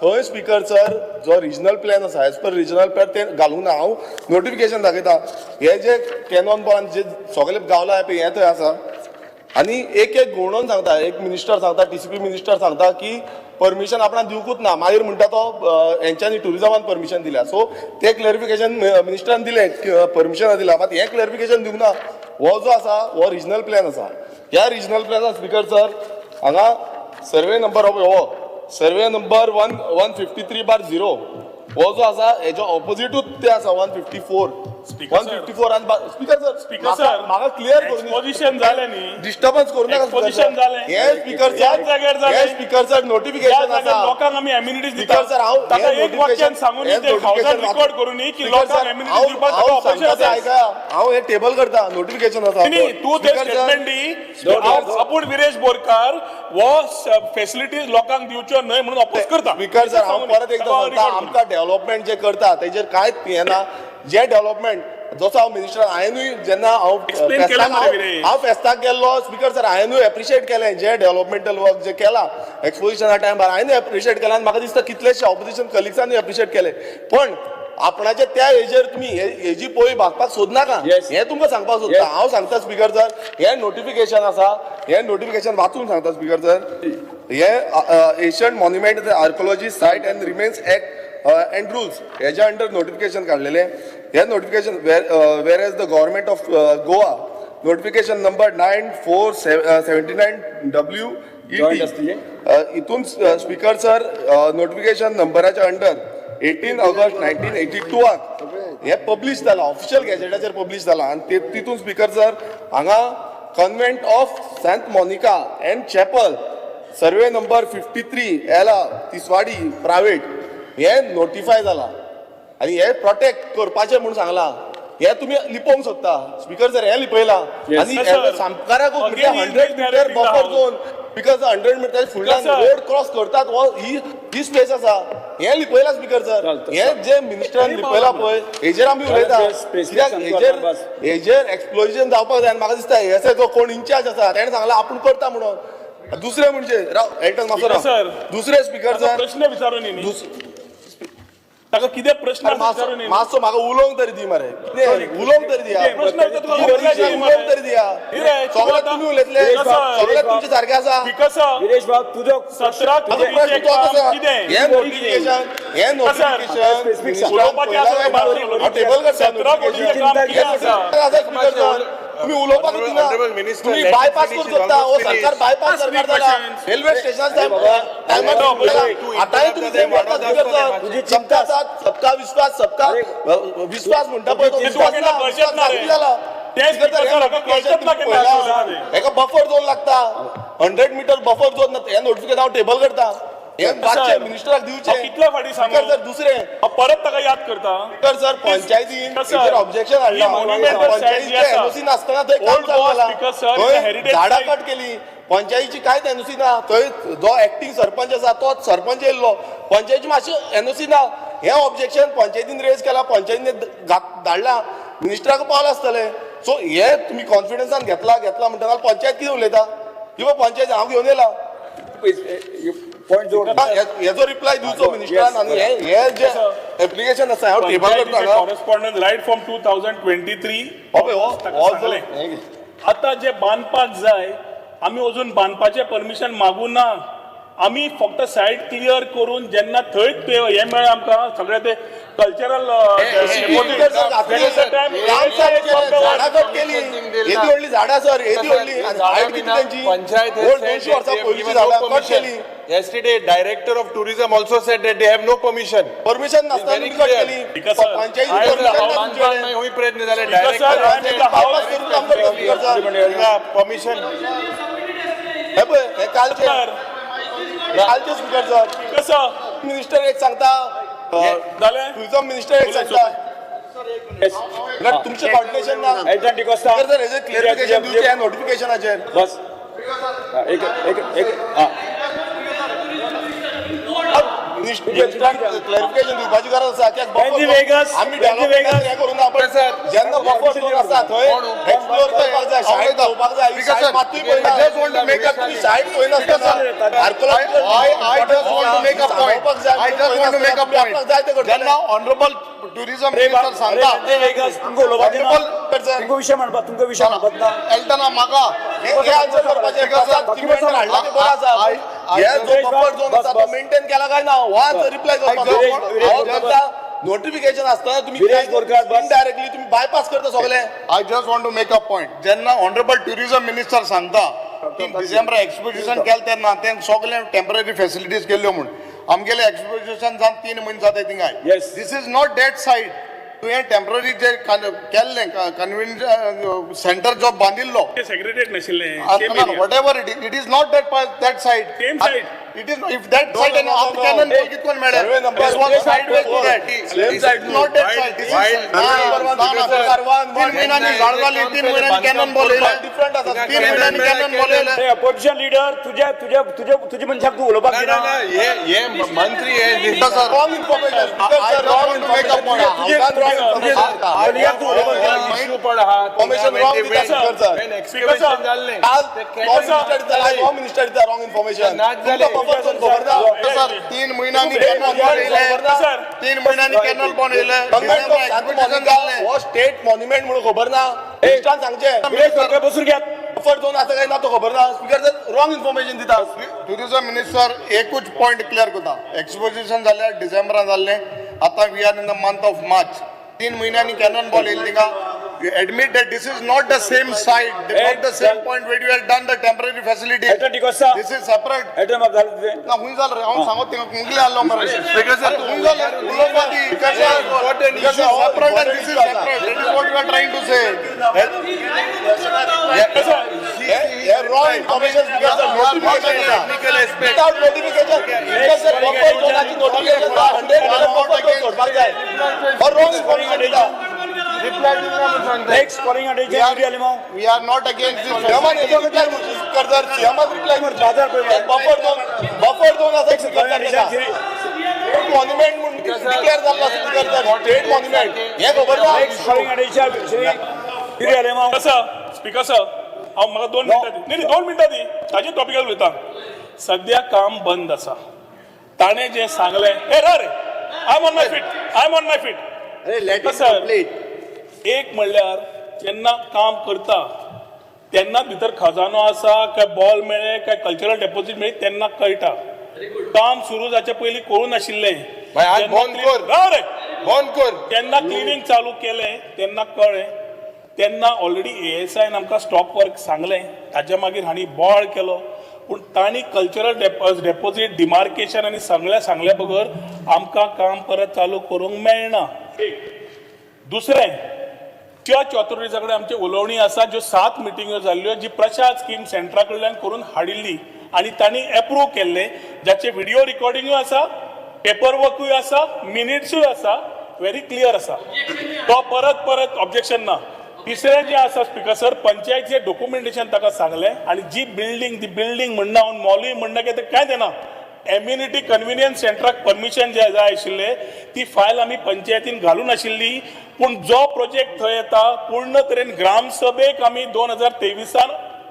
थंय स्पीकर सर जो रिजनल प्लॅन आसा एज पर रिजनल प्लॅन तें घालूंक ना. हांव नोटिफिकेशन दाखयता हे जे कॅनॉन बॉल जे सगळे गावला पळय हें थंय आसा आनी एक घोवणोन सांगता एक मिनिस्टर सांगता TCP मिनिस्टर सांगता की परमिशन आपणाक दिवकूच ना मागीर म्हणटा तो हेंच्यांनी टुरिजमान परमिशन दिल्या. सो ते क्लॅरिफिकेशन मिनिस्टरान दिलें परमिशन दिला मात हें क्लॅरिफिकेशन दिवंक ना. हो जो आसा हो रिजनल प्लॅन आसा. ह्या रिजनल प्लॅनान स्पीकर सर हांगा सर्वे नंबर हो सर्वे नंबर 153/0 हो जो आसा हेच्या ऑपोजिटूच ते आसा 154 154 आणि स्पीकर सर म्हाका क्लियर करून एक्सपोजिशन जालें न्ही डिस्टर्बन्स करू नका एक्सपोजिशन जालें हे स्पीकर त्याच जाग्यार जालें. हे स्पीकर सर नोटिफिकेशन आसा लोकांक आमी एम्युनिटीज स्पीकर दितात सर हांव ताका हे एक वाक्यान सांगून हे ते हावजान notification रेकॉर्ड करून न्ही की स्पीकर लोकांक सर, एम्युनिटीज दिवपाक ताका हांव ऑपरेशन सांगता आसा. ते ऐका हांव हे टेबल करता नोटिफिकेशन आसा न्ही तूं ते स्पीकर सर, स्टेटमेंट दी आपूण विरेश बोरकार वो फेसिलिटीज लोकांक दिवच्यो न्हय म्हणून अपोज करता. स्पीकर सर हांव परत एकदा सांगता आमकां डेव्हलपमेंट जे करता तेजेर कांयच हें ना. जे डेव्हलपमेंट जसो हांव मिनिस्टर हांवेंूय जेन्ना Explain केला मरे विरेश. हांव फेस्ताक गेल्लो स्पीकर सर हांवेंूय एप्रिशिएट केलें जे डेव्हलपमेंटल वर्क जे केला एक्सपोजिशना टायमार हांवेंूय एप्रिशिएट केला आनी म्हाका दिसता कितलेशे ऑपोजिशन कलिग्सांनी एप्रिशिएट केले. पण आपणाच्या त्या हेजेर तुमी हेजी पोळी भागपाक सोदनाका हें तुमकां सांगपाक सोदता. हांव सांगता स्पीकर सर हें नोटिफिकेशन आसा हें नोटिफिकेशन वाचून सांगता स्पीकर सर हें Asian monument archaeology site and remains act and rules हेच्या अंडर नोटिफिकेशन काडलेलें. हे नोटिफिकेशन वेर as the government of Goa notification number 9479 WET हितून स्पीकर सर नोटिफिकेशन नंबराच्या अंडर 18 ऑगस्ट 1982 हे पब्लीश जाला ऑफिशियल गॅजेटाचेर पब्लीश जाला आनी तितून स्पीकर सर हांगा convent of saint Monica and chapel survey number 53 एला तिसवाडी प्रायवेट हे नोटिफाय जाला आनी हे प्रोटेक्ट करपाचें म्हणून सांगला. हे तुम्ही लिपोवंक सोदता स्पीकर सर हे लिपयला आनी सामकाराकूच म्हणजे 100 metre buffer zone because 100 metre फुडल्यान रोड क्रॉस करतात ही स्पेस आसा हे लिपयला स्पीकर सर. हे जे मिनिस्टरान लिपयला पळय हेजेर आमी उलयता कित्याक हेजेर एक्सप्लोजन जावपाक जाय. म्हाका दिसता हेचे जो कोण इंचार्ज आसा तेणें सांगला आपूण करता म्हणून. दुसरे म्हणजे एल्टन मास्टर दुसरे स्पीकर सर प्रश्न विचारून न्ही ताका कितें प्रश्न विचारून न्ही मातसो म्हाका उलोवंक तरी दी मरे उलोवंक तरी दिया उलोवंक तरी दिया सगळ्यात तुम्ही उलयतले सगळ्यात तुमचे सारखे आसा विरेश बाब तुजो 17 हे नोटिफिकेशन टेबल करता तुम्ही उलोवपाक दिना तुम्ही बायपास करूंक सोदता हो सरकार बायपास सरकार जाला रेल्वे स्टेशनार आतांय तुम्ही ते म्हणटा सबका विश्वास म्हणटा पळय तो विश्वास जाला एका बफर झोन लागता 100 मीटर बफर झोन हे नोटिफिकेशन हांव टेबल करता मिनिस्टराक दिवचे कितल्या फाटी सांगू सर दुसरे परत ताका याद करता तर सर पंचायतीन ऑब्जेक्शन हाडला पंचायतीचे एनओसी नासतना थंय काम चालू जाला झाडां कट केली पंचायतीची कांयच एनओसी ना. थंय जो एक्टिंग सरपंच आसा तोच सरपंच येयल्लो पंचायतीची मातशी एनओसी ना. हे ऑब्जेक्शन पंचायतीन रेज केला पंचायतीन धाडला मिनिस्टराक पावला आसतले. सो हे तुमी कॉन्फिडन्सान घेतला म्हणटा पंचायत कितें उलयता किंवा पंचायत हांव घेवन येयला पॉयंट जोड हेजो रिप्लाय दिवचो मिनिस्टरान आनी हे जे एप्लिकेशन आसा हांव टेबल करता कॉरेस्पॉन्डंट रायट फ्रॉम 2023 आता जे बांदपाक जाय आमी अजून बांदपाचें परमिशन मागूं ना आमी फक्त सायट क्लियर करून जेन्ना थंय ते हे मेळ्ळे आमकां सगळे ते कल्चरल झाडां केली येदी व्हडली झाडां सर येदी व्हडली हायट किती त्यांची Panchayat has ओल्ड said 200 वर्सां they पयलींची have given झाडां no कट permission. केली Yesterday, Director of Tourism also said that they have no permission. Permission नासतना Very तुम्ही कट clear. केली Because, sir, Panchayati I permission have ना तुमचे नाही होई प्रयत्न झाले Because, sir, I am in the house. Bypass करून काम करता स्पीकर सर परमिशन हे पळय हे कालचे स्पीकर सर कसं मिनिस्टर एक सांगता जालें टुरिझम मिनिस्टर एक सांगता ना तुमचे कॉर्डिनेशन ना एल्टन डिकोस्टा सर हेजे क्लिअरिफिकेशन दिवचे ह्या नोटिफिकेशनाचेर बस एक क्लॅरिफिकेशन दिवपाची गरज आसा कित्याक Benji Vegas, आमी Benji Vegas. हे करून आपण जेन्ना बफर झोन आसा थंय एक्सप्लोर करपाक जाय शाळेत धांवपाक जाय ही शाळेत मातूय पळयना तुम्ही शाळेत पळयनासतना जाय ते करता ऑनरेबल टुरिझम मिनिस्टर सांगता तुमकां उलोवपाचें ना तुमकां विशय म्हणपाक तुमकां विशय म्हणपाक ना एल्टना म्हाका हे आन्सर करपाचें तिमीन हाडला ते बरो आसा हे जो बफर झोन आसा तो मेंटेन केला काय ना वाच रिप्लाय करपाचो नोटिफिकेशन असताना तुम्ही इनडायरेक्टली तुम्ही बायपास करता सगळे I just want to make a point जेन्ना ऑनरेबल टुरिझम मिनिस्टर सांगता की डिसेंबर एक्सपोजिशन केलें तेन्ना तें सगळे टेम्पररी फेसिलिटीज केल्ल्यो म्हूण आमगेले एक्सपोजिशन जावन 3 म्हयने जाता थिंगाय Yes. This is not that side तुवें टेम्पररी जे केल्लें कन्व्हेन्शन सेंटर जो बांदिल्लो सेग्रेटेड नाशिल्लें whatever it is not that side. Same side. It is if that side and up cannon ball कितकोन मेळ्ळें Survey number this was sideways to that Same side. not that side this is तीन महिन्यांनी झाड झाली 3 महिन्यांनी canon ball येयले different आसा 3 महिन्यांनी canon ball येयले अपोजिशन लिडर तुझ्या मनशाक तूं उलोवपाक दिना ये मंत्री है सर रॉंग इन्फॉर्मेशन इश्यू पड़ा Information wrong दिता speaker sir. एक्सक्यूशन जाल्ले रॉंग मिनिस्टर दिता रॉंग इन्फॉर्मेशन नाच जाले. खबर ना सर 3 महिन्यांनी कॅनल बॉल येयले सर 3 महिन्यांनी कॅनल बॉल येयले एक्सक्यूशन जाल्ले हो स्टेट मॉन्युमेंट म्हणून खबर ना मिनिस्टरान सांगचे बसून घ्या बफर झोन आसा काय ना तो खबर ना स्पीकर सर रॉंग इन्फॉर्मेशन दिता टुरिझम मिनिस्टर एकूच पॉइंट क्लियर करता एक्सपोजिशन जाल्यार डिसेंबरान जाल्लें आतां we are in the month of March 3 महिन्यांनी कॅनन बॉल येयले थिंगा you admit that this is not the same site not the same point where you have done the temporary facility Elton D'Costa this is separate Elton माफ झालं तुझे ना हुई जाल रे हांव सांगो थिंगा मुगले आल्लो मरे स्पीकर सर हुई जाल उलोवपाची important issue separate and this is separate that is what you are trying to say हे wrong information speaker sir notification technical aspect without notification speaker sir buffer झोनाची नोटिफिकेशन 100 बफर झोन सोडपाक जाय और wrong information दिता next calling attention Yuri Alemao we are not against this सियामान येतो reply म्हणून speaker sir सियामान रिप्लाय म्हणून बफर झोन आसा स्पीकर सर मॉन्युमेंट म्हणून डिक्लेअर झाला स्पीकर सर स्टेट मॉन्युमेंट हे खबर ना next calling attention Shri Yuri Alemao कसं स्पीकर सर हांव म्हाका 2 मिनटां दी नाही 2 मिनटां दी ताजे टॉपिकार उलयता सध्या काम बंद आसा ताणें जें सांगलें ए रे I am on my feet अरे लेट इट सर. कंप्लीट एक म्हणल्यार जेन्ना काम करता तेन्ना भितर खजानो आसा काय बॉल मेळ्ळे काय कल्चरल डेपॉझिट मेळ्ळी तेन्ना कळटा काम सुरू जाचे पयलीं कळूं नाशिल्लें भाई, आज जेन्ना बंद कर. राव रे. बंद कर तेन्ना क्लिनिंग चालू केलें तेन्ना कळ्ळें तेन्ना ऑलरेडी ASIन आमकां स्टॉप वर्क सांगलें ताच्या मागीर हांणी बॉल केलो पूण तांणी कल्चरल डेपॉझिट डिमार्केशन आनी सांगल्या बगर आमकां काम परत चालू करूंक मेळना दुसरें चर्च ऑथॉरिटीजा कडेन आमची उलोवणी आसा ज्यो 7 मिटिंग्यो जाल्ल्यो जी प्रसाद स्कीम सेंटरा कडल्यान करून हाडिल्ली आनी तांणी एप्रूव केल्ले जाचे व्हिडिओ रिकॉर्डिंगूय आसा पेपर वर्कूय आसा मिनिट्सूय आसा व्हेरी क्लियर आसा तो परत ऑब्जेक्शन ना तिसरें जें आसा स्पीकर सर पंचायतीचें डॉक्युमेंटेशन ताका सांगलें आनी जी बिल्डींग म्हणना हांव मॉलूय म्हणना की तें कांय देना एम्युनिटी कन्व्हिनियन्स सेंटराक परमिशन जे जाय आशिल्लें ती फायल आमी पंचायतीन घालून आशिल्ली पूण जो प्रोजेक्ट थंय येता पूर्ण तरेन ग्रामसभेक आमी 2023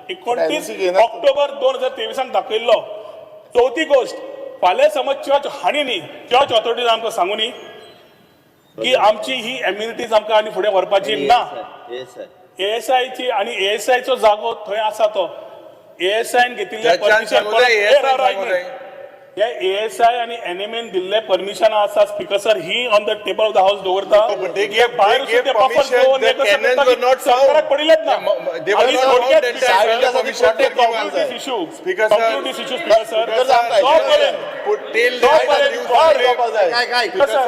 29 ऑक्टोबर 2023 दाखयल्लो चवथी गोश्ट फाल्यां समज चर्च हाणी न्ही चर्च ऑथॉरिटीज आमकां सांगू न्ही की आमची ही एम्युनिटीज आमकां आनी फुडें व्हरपाची ना ASIची आनी ASIचो जागो थंय आसा तो ASIन घेतिल्ले परमिशन हे ASI आणि NMN दिल्ले परमिशन आसा speaker sir he on the table of the house दवरता but they gave- भायर they gave ते buffer permission, zone, the हे कसं cannons करता were की not सरकाराक found. पडिलेत ना They were आणि not थोडक्यात found, Speaker, and sir, permission to taken conclude was this there. issue, Speaker, sir. conclude this issue, Speaker, sir. Speaker, sir, जोपर्यंत put till the जोपर्यंत end of the Speaker, sir,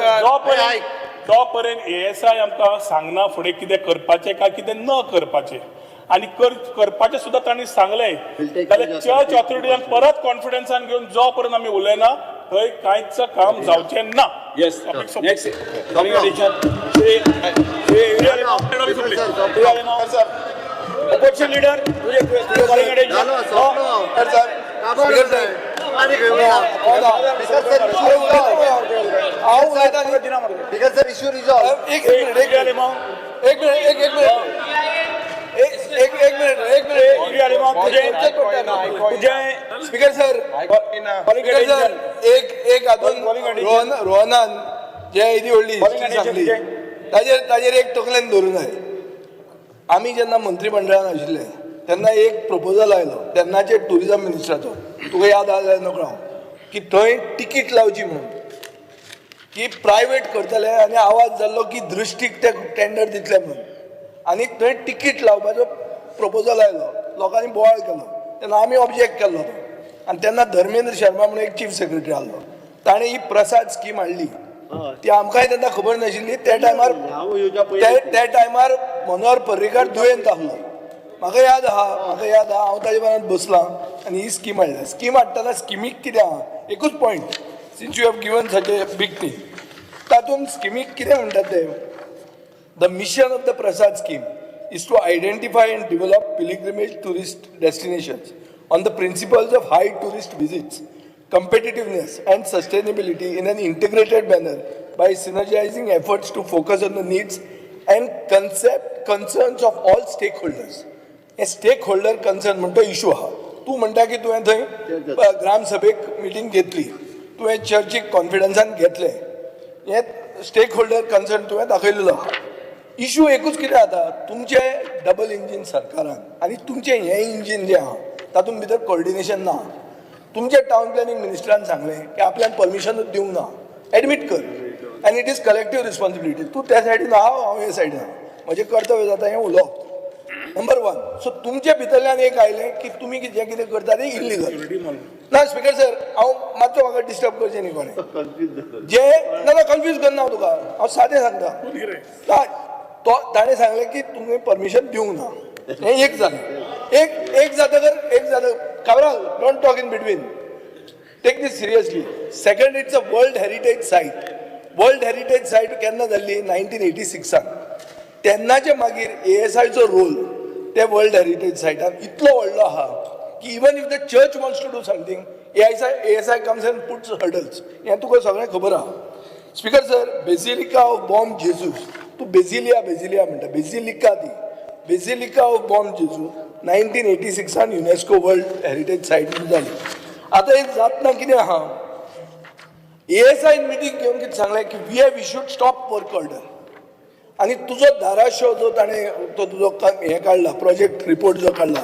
जोपर्यंत ASI आमकां सांगना फुडें कितें करपाचें काय कितें न करपाचें आणि करपाचें सुद्दां तांणी सांगलें जाल्यार चर्च ऑथॉरिटीजान परत कॉन्फिडन्सान घेवन जो पर्यंत आमी उलयना थंय कांयच काम जावचें ना. Yes. Next. Calling attention. Opposition leader. तुझे calling attention. Speaker sir, issue resolved. एक मिनिट स्पीकर सर एक हातून रोहनान जे इदी व्हडली हिस्ट्री सांगली ताजेर एक तकलेन धरूं जाय. आमी जेन्ना मंत्रिमंडळान आशिल्ले तेन्ना एक प्रपोजल आयलो तेन्नाचे टुरिझम मिनिस्टराचो, तुका याद आहा जाल्यार नकळो की थंय तिकीट लावची म्हणून की प्रायवेट करतले आनी आवाज जाल्लो की दृश्टीक ते टेंडर दितले म्हणून आनी थंय तिकीट लावपाचो प्रपोजल आयलो. लोकांनी बोवाळ केलो तेन्ना आमी ऑब्जेक्ट केल्लो आनी तेन्ना धर्मेंद्र शर्मा म्हणून एक चीफ सेक्रेटरी आसलो, ताणें ही प्रसाद स्कीम हाडली. ती आमकांय तेन्ना खबर नाशिल्ली. त्या टायमार मनोहर पर्रीकार दुयेंत आसलो. म्हाका याद आहा हांव ताजे बरोबर बसलां आनी ही स्कीम हाडल्या. स्कीम हाडटना स्किमीक कितें आहा एकूच point, since you have given such a big thing, तातूंत स्किमीक कितें म्हणटात ते the mission of the Prasad scheme is to identify and develop pilgrimage tourist destinations on the principles of high tourist visits, competitiveness and sustainability in an integrated manner by synergizing efforts to focus on the needs and concerns of all stakeholders. A stakeholder concern म्हणतो issue आहा. तूं म्हणटा की तुवें थंय ग्राम सभेक meeting घेतली, तुवें चर्चीक कॉन्फिडन्सान घेतलें, हें स्टेक होल्डर कन्सर्न तुवें दाखयलेलो आहा. इशू एकूच कितें जाता, तुमचें डबल इंजीन सरकारान आनी तुमचें हें इंजीन जें आहा तातूंत भितर कोऑर्डिनेशन ना. तुमच्या टावन प्लॅनिंग मिनिस्टरान सांगलें की आपल्यान परमिशनूच दिवंक ना. एडमीट कर, आनी इट इज कलेक्टीव रिस्पॉन्सिबिलिटी. तूं त्या सायडीन आहा, हांव हे सायडीन आहा. म्हजें कर्तव्य जाता हें उलोवप. Number one. सो तुमच्या भितरल्यान एक आयलें की तुमी जें कितें करता तें इल्लिगल. ना स्पीकर सर, हांव मातसो म्हाका डिस्टर्ब करचें न्ही कोणें. जें ना कन्फ्यूज करना हांव तुका, हांव सादें सांगता. तो ताणें सांगलें की तुमी परमिशन दिवंक ना. हें एक जालें. एक जाता Cabral, don't talk in between. Take this seriously. Second, it's a world heritage site. World heritage site केन्ना जाल्ली? 1986. तेन्नाचे मागीर ASIचो रोल ते वर्ल्ड हेरिटेज सायटान इतलो व्हडलो आहा की even if the church wants to do something, ASI comes and puts hurdles. हें तुका सगळें खबर आहा. Speaker sir, basilica of Bom Jesus, तूं बेजिलिया म्हणटा, बेसिलिका ऑफ बॉम जेजू 1986 युनेस्को वर्ल्ड हेरिटेज सायट जाली. आतां एक जातना कितें आहा, ASI मिटींग घेवन कितें सांगलें की we have issued stop work order. आनी तुजो धाराशिव जो ताणें तो तुजो हें काडला, प्रोजेक्ट रिपोर्ट जो काडला,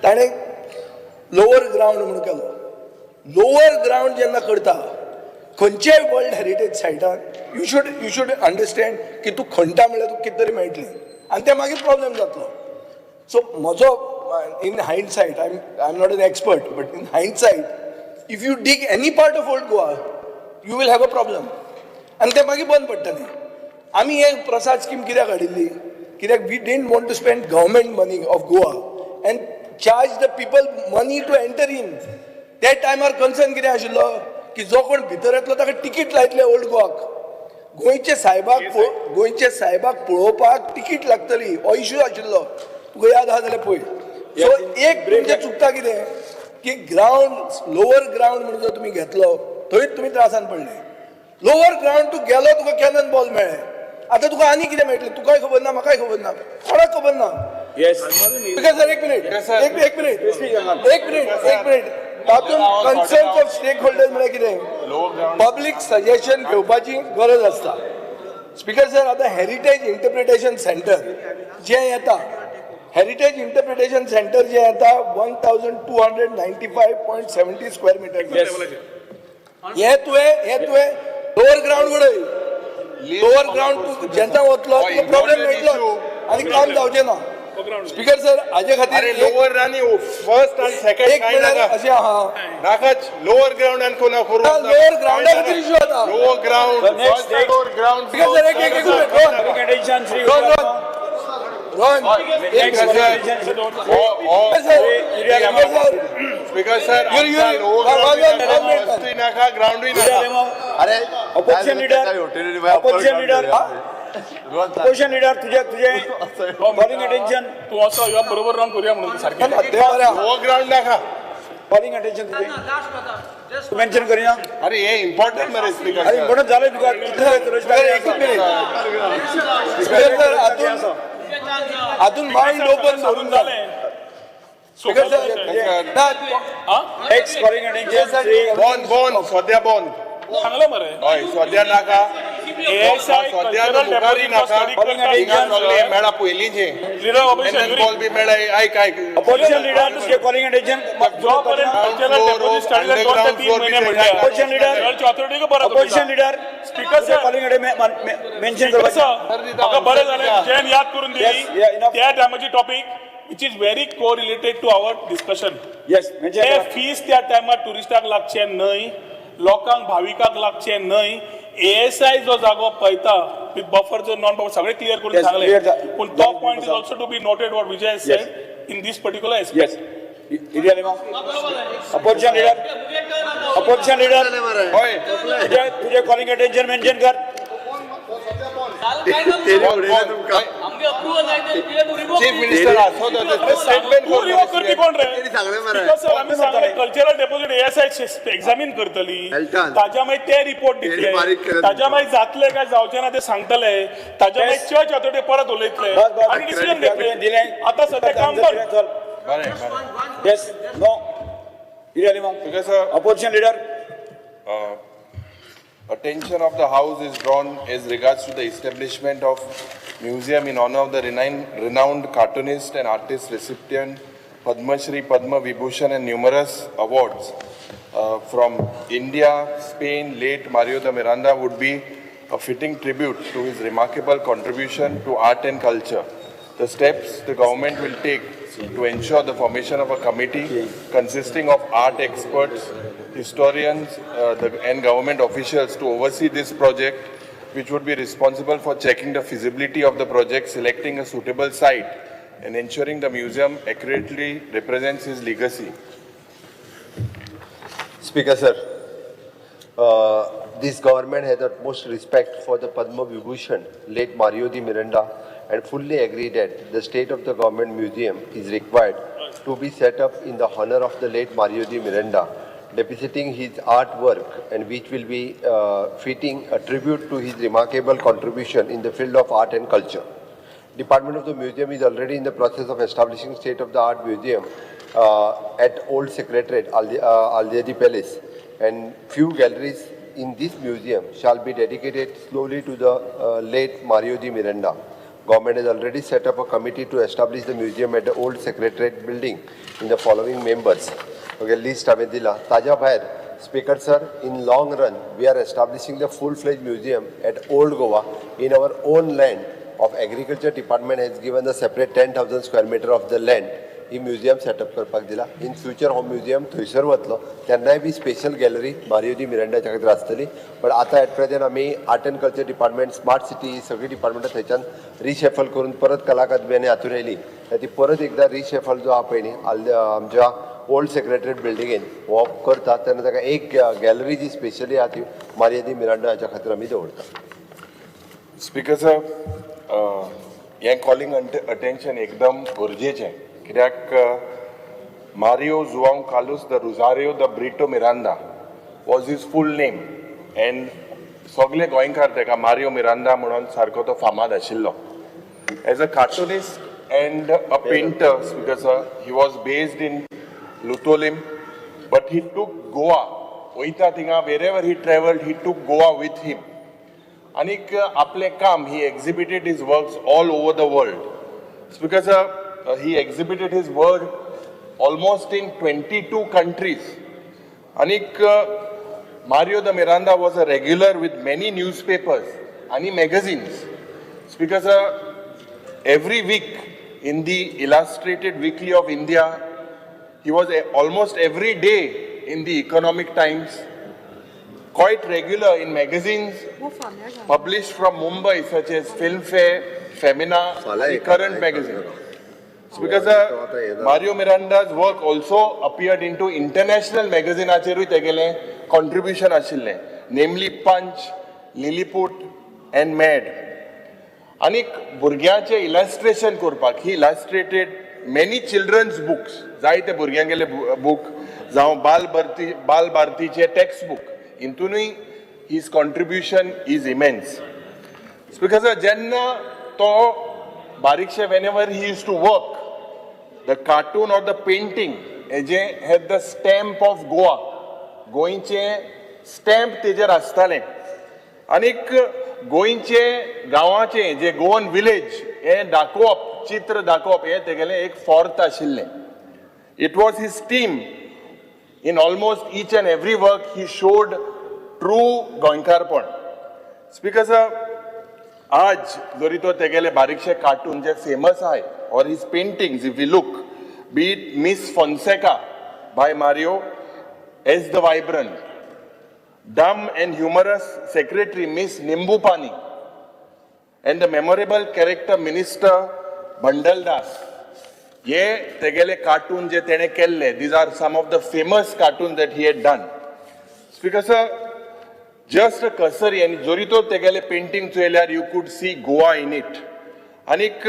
ताणें लोवर ग्रावंड म्हणून केलो. लोवर ग्रावंड जेन्ना करता खंयच्याय वर्ल्ड हेरिटेज सायटान यू शूड अंडरस्टँड की तूं खणटा म्हणल्यार तुका कितें तरी मेळटलें आनी तें मागीर प्रॉब्लेम जातलो. सो म्हजो in hindsight, I am not an expert, but in hindsight, if you dig any part of old Goa you will have a problem आनी तें मागीर बंद पडटलें. आमी हें प्रसाद स्कीम कित्याक हाडिल्ली? कित्याक we didn't want to spend government money of Goa and charge the people money to enter in. त्या टायमार कन्सर्न कितें आशिल्लो की जो कोण भितर येतलो ताका तिकीट लायतले ओल्ड गोवाक. गोंयचे सायबाक पळोवपाक तिकीट लागतली, हो इशू आशिल्लो. तुका याद आहा जाल्यार पळय. सो एक तुमचें चुकता कितें की ग्रावंड, लोवर ग्रावंड म्हणून जर तुमी घेतलो थंयच तुमी त्रासान पडले. लोवर ग्रावंड तूं गेलो, तुका कॅनन बॉल मेळ्ळे. आतां तुका आनी कितें मेळटलें? तुकाय खबर ना, म्हाकाय खबर ना, कोणाक खबर ना. बिकॉज सर एक मिनिट तातूंत कन्सर्न्स ऑफ स्टेक होल्डर्स म्हळ्यार कितें? पब्लीक सजेशन घेवपाची गरज आसता. स्पीकर सर, आतां हेरिटेज इंटरप्रिटेशन सेंटर जें येता, हेरिटेज इंटरप्रिटेशन सेंटर जें येता 1295.70 स्क्वेअर मिटर. हे तुवें लोअर ग्राउंड उडय लोअर ग्राउंड जेन्ना वतलो तुका प्रॉब्लेम मेळटलो आनी काम जावचें ना स्पीकर सर हाजे खातीर अरे लोअर आणि फर्स्ट आणि सेकंड एक काय मिनिट नाका अशें आहा नाकाच लोअर ग्राउंड आणि कोणा करू लोअर ग्राउंडा खातीर इश्यू जाता lower ground first lower ground speaker sir एक मिनिट रोहन एक स्पीकर सर नाका ग्राउंड अरे Opposition leader. Opposition leader. Opposition leader, तुझे calling attention, तू असं या बरोबर राऊंड करूया म्हणून सारखे लोअर ग्राउंड नाका calling attention तुझे. तू mention करीना. अरे हे इम्पॉर्टंट मरे स्पीकर अरे important झालंय तुका. एक मिनिट स्पीकर सर हातून माइंड ओपन करून झाले speaker sir Next calling attention. Three. Bone सध्या बोन चांगलं मरे हय सध्या नाका ASI सध्या cultural मुखारी deposit नाका study हिंगा सगळे मेळा पयलींचे leader opposition बॉल बी मेळा ऐक Opposition leader, तुझे calling attention. जोपर्यंत cultural deposit study ला 2 ते 3 महिने म्हणले Opposition leader. चर्च authority का बरं Opposition leader. Speaker तुझे sir. calling attention mention कर. कसं म्हाका बरं झालं जयन याद करून Yes, yeah, दिली enough. त्या टायमाची topic which is very co related to our discussion Yes, mention ते कर. फीस त्या टायमार टुरिस्टाक लागचे न्हय लोकांक भाविकाक लागचे न्हय ASI जो जागो पळयता विथ बफर जो नॉन बफर सगळे क्लियर करून Yes, सांगले clear पूण तो point is also to be noted what Vijay said in this particular aspect Yes. Area lima. Opposition leader. Opposition leader. होय तुझे calling attention mention कर. चीफ मिनिस्टर असो स्टेटमेंट तू रिवॉक करपी कोण रे सांगलें मरे. Because sir, आम्ही सांगले कल्चरल डेपोजिट ASI एक्झामिन करतली Elton. ताज्या मागीर ते रिपोर्ट दितले बारीक करत ताज्या मागीर जातले काय जावचे ना ते सांगतले ताज्या मागीर चर्च ऑथॉरिटी परत उलयतले बस, बस. आणि डिसिजन घेतले दिले. आता सध्या काम कर बरें Yes. No. Area lima. because Opposition leader. Attention of the House is drawn as regards to the establishment of museum in honor of the renowned cartoonist and artist recipient Padma Shri, Padma Vibhushan and numerous awards from India, Spain. Late Mario de Miranda would be a fitting tribute to his remarkable contribution to art and culture. The steps the government will take to ensure the formation of a committee consisting of art experts, historians and government officials to oversee this project, which would be responsible for checking the feasibility of the project, selecting a suitable site and ensuring the museum accurately represents his legacy. Speaker sir, this government has utmost respect for the Padma Vibhushan, late Mario de Miranda, and fully agree that the state of the government museum is required to be set up in the honor of the late Mario de Miranda, depicting his artwork and which will be fitting a tribute to his remarkable contribution in the field of art and culture. Department of the Museum is already in the process of establishing state-of-the-art museum at Old Secretariat, Al-Zaydi Palace, and few galleries in this museum shall be dedicated slowly to the late Mario de Miranda. Government has already set up a committee to establish the museum at the Old Secretariat building in the following members. Okay, list हांवें दिला. ताज्या भायर, Speaker sir, in long run, we are establishing the full-fledged museum at Old Goa in our own land. Of Agriculture Department has given the separate 10,000 square meter of the land. He museum setup करपाक दिला. In future हो museum थंयसर वतलो तेन्नाय बी special gallery Mario दी मिरांडाच्या खातीर आसतली. But आतां eight present आमी art end culture department, smart city सगळी डिपार्टमेंटां थंयच्यान रिशेफल करून परत कला अकादमी हातून येयली. ती परत एकदा रिशेफल जो आहा पळय न्ही आमच्या ओल्ड सेक्रेटरीएट बिल्डिंगेन हो करता तेन्ना ताका एक गॅलरी जी स्पेशली आहा ती मारियो दी मिरांडा हाच्या खातीर आमी दवरता. स्पीकर साहेब, हें कॉलिंग अटेन्शन एकदम गरजेचें, कित्याक Mario Joao Carlos do Rosario de Brito Miranda was his full name and सगळे गोंयकार ताका मारियो मिरांदा म्हणून सारको तो फामाद आशिल्लो. As a cartoonist and a painter, speaker sir, he was based in Loutolim, but he took Goa. वयता थिंगा wherever he travelled, he took Goa with हिम. आनीक आपलें काम, he exhibited his works all over the world. Speaker sir, he exhibited his work almost in 22 countries. Anik Mario de Miranda was a regular with many newspapers and magazines. Speaker sir, every week in the Illustrated Weekly of India, he was almost every day in the Economic Times, quite regular in magazines published from Mumbai such as Filmfare, Femina, the Current magazine. Speaker sir, Mario Miranda's work also appeared into international magazine acheruy tegele contribution ashille, namely Punch, Lilliput and Mad. Anik burgyaचे illustration korpak, he illustrated many children's books, जायते भुरग्यांगेले book, जावं बाल भारतीचे textbook. Intunui his contribution is immense. Because jenna to barikse whenever he used to work, the cartoon or the painting had the stamp of Goa. Goinche stamp tejer astale. Anik goinche gawache je Goan village e dakop chitra dakop e tegele ek fort ashille. It was his team. In almost each and every work, he showed true Goinkarpon. Speaker sir, आज जरी तो तेगेले बारीकशे cartoon जे famous आहे, or his paintings, if we look, be it Miss Fonseca by Mario, S. the Vibrant, dumb and humorous secretary Miss Nimbupani, and the memorable character Minister Bandal Das. ये तेगेले cartoon जे तेने केल्ले, these are some of the famous cartoons that he had done. Speaker sir, just a cursory and zorito tegele painting trailer, you could see Goa in it. Anik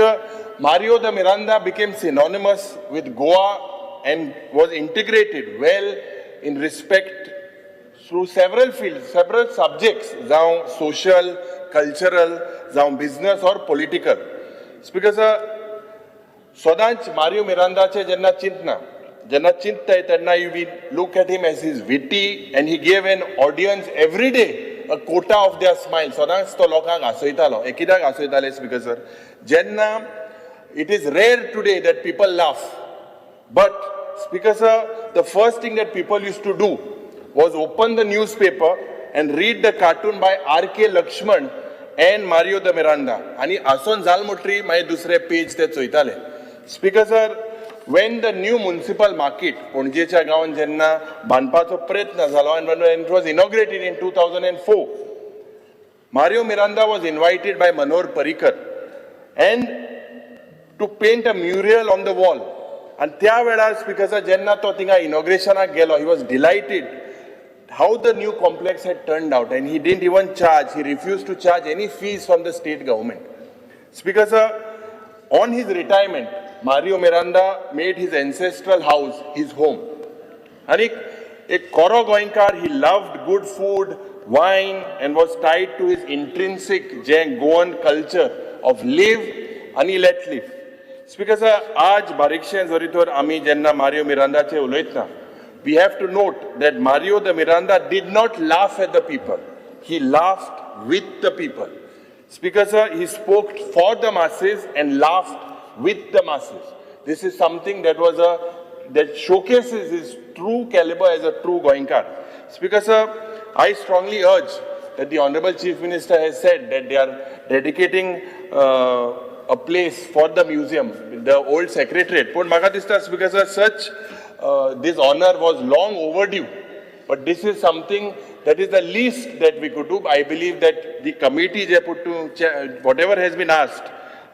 Mario de Miranda became synonymous with Goa and was integrated well in respect through several fields, several subjects, जावं social, cultural, जावं business or political. Speaker sir, सदांच Mario Mirandaचे जेन्ना चिंतताय तेन्ना you will look at him as he's witty and he gave an audience every day a quota of their smile. सदांच तो लोकांक हांसयतालो, एकिदाक हांसयताले speaker sir. जेन्ना it is rare today that people laugh, but speaker sir, the first thing that people used to do was open the newspaper and read the cartoon by R.K. Lakshman and Mario de Miranda. आणि हांसोन जाल म्हणटरी मागीर दुसरे page ते चोयताले. Speaker sir, when the new municipal market, Pondjeच्या गांवांत जेन्ना बांदपाचो प्रयत्न जालो and when it was inaugurated in 2004, Mario Miranda was invited by Manohar Parrikar and to paint a mural on the wall. And त्या वेळार Speaker sir, जेन्ना तो थिंगा inaugurationाक गेलो, he was delighted how the new complex had turned out, and he didn't even charge, he refused to charge any fees from the state government. Speaker sir, on his retirement, Mario Miranda made his ancestral house his home. Anik a Koro Goinkar, he loved good food, wine, and was tied to his intrinsic Goan culture of live and let live. Speaker sir, आज बारीकशें जोरीतोर आमी जेन्ना Mario Mirandaचे उलयतना, we have to note that Mario de Miranda did not laugh at the people. He laughed with the people. Speaker sir, he spoke for the masses and laughed with the masses. This is something that that showcases his true caliber as a true Goinkar. Speaker sir, I strongly urge that the Honorable Chief Minister has said that they are dedicating a place for the museum, the old secretariat. But Maka Dista, Speaker sir, this honor was long overdue. But this is something that is the least that we could do. I believe that the committee they put to whatever has been asked,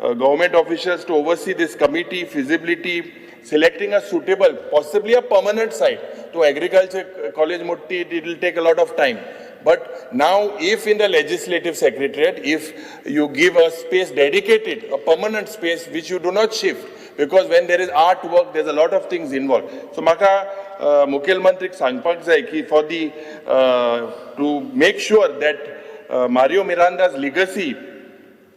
government officials to oversee this committee, feasibility, selecting a suitable, possibly a permanent site. To Agriculture College Mutti, it will take a lot of time. But now, if in the legislative secretariat, if you give a space dedicated, a permanent space which you do not shift, because when there is artwork, there's a lot of things involved. So, Maka Mukhil Mantrik Sangpak Zai ki for the to make sure that Mario Miranda's legacy